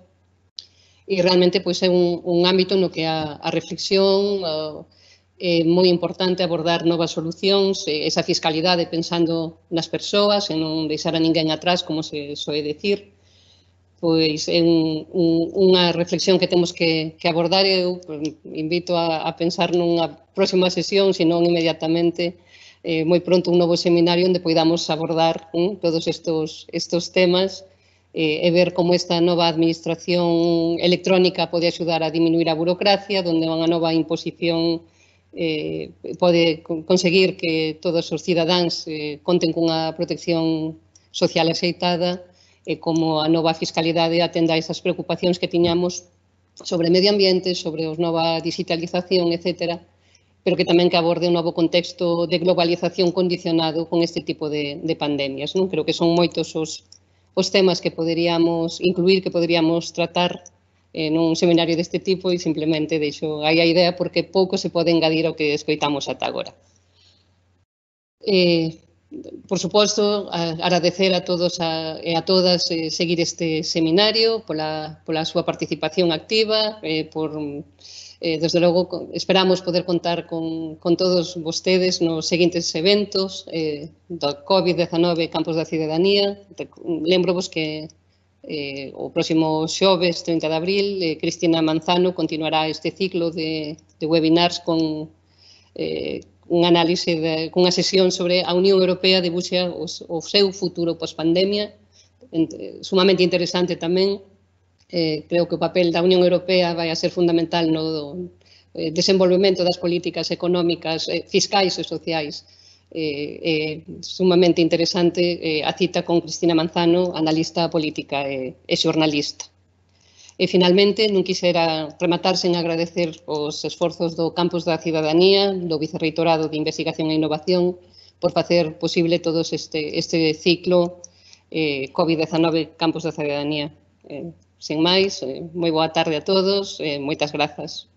Speaker 1: e realmente pois, é un ámbito no que a reflexión é moi importante abordar novas solucións, esa fiscalidade pensando nas persoas e non deixar a ninguén atrás, como se soe decir. Pois é unha reflexión que temos que abordar e eu invito a pensar nunha próxima sesión, se non inmediatamente, moi pronto un novo seminario onde poidamos abordar todos estos temas e ver como esta nova administración electrónica pode axudar a diminuir a burocracia, onde unha nova imposición pode conseguir que todos os cidadáns conten cunha protección social axeitada e como a nova fiscalidade atenda a esas preocupacións que tiñamos sobre medio ambiente, sobre a nova digitalización, etc., pero que tamén que aborde un novo contexto de globalización condicionado con este tipo de pandemias. Creo que son moitos os temas que poderíamos incluir, que poderíamos tratar nun seminario deste tipo e simplemente deixo aí a idea porque pouco se pode engadir ao que escoitamos ata agora. Por suposto, agradecer a todos e a todas seguir este seminario pola súa participación activa, desde logo esperamos poder contar con todos vostedes nos seguintes eventos do COVID-19 Campos da Cidadanía. Lembrovos que o próximo xoves 30 de abril Cristina Manzano continuará este ciclo de webinars con un análise cunha sesión sobre a Unión Europea debuxa o seu futuro post-pandemia, sumamente interesante tamén. Creo que o papel da Unión Europea vai a ser fundamental no desenvolvemento das políticas económicas, fiscais e sociais. Sumamente interesante a cita con Cristina Manzano, analista política e xornalista. E, finalmente, non quixera rematar sen agradecer os esforzos do Campus da Cidadanía, do Vicerreitorado de Investigación e Innovación, por facer posible todo este ciclo COVID-19 Campus da Cidadanía. Sen máis, moi boa tarde a todos e moitas grazas.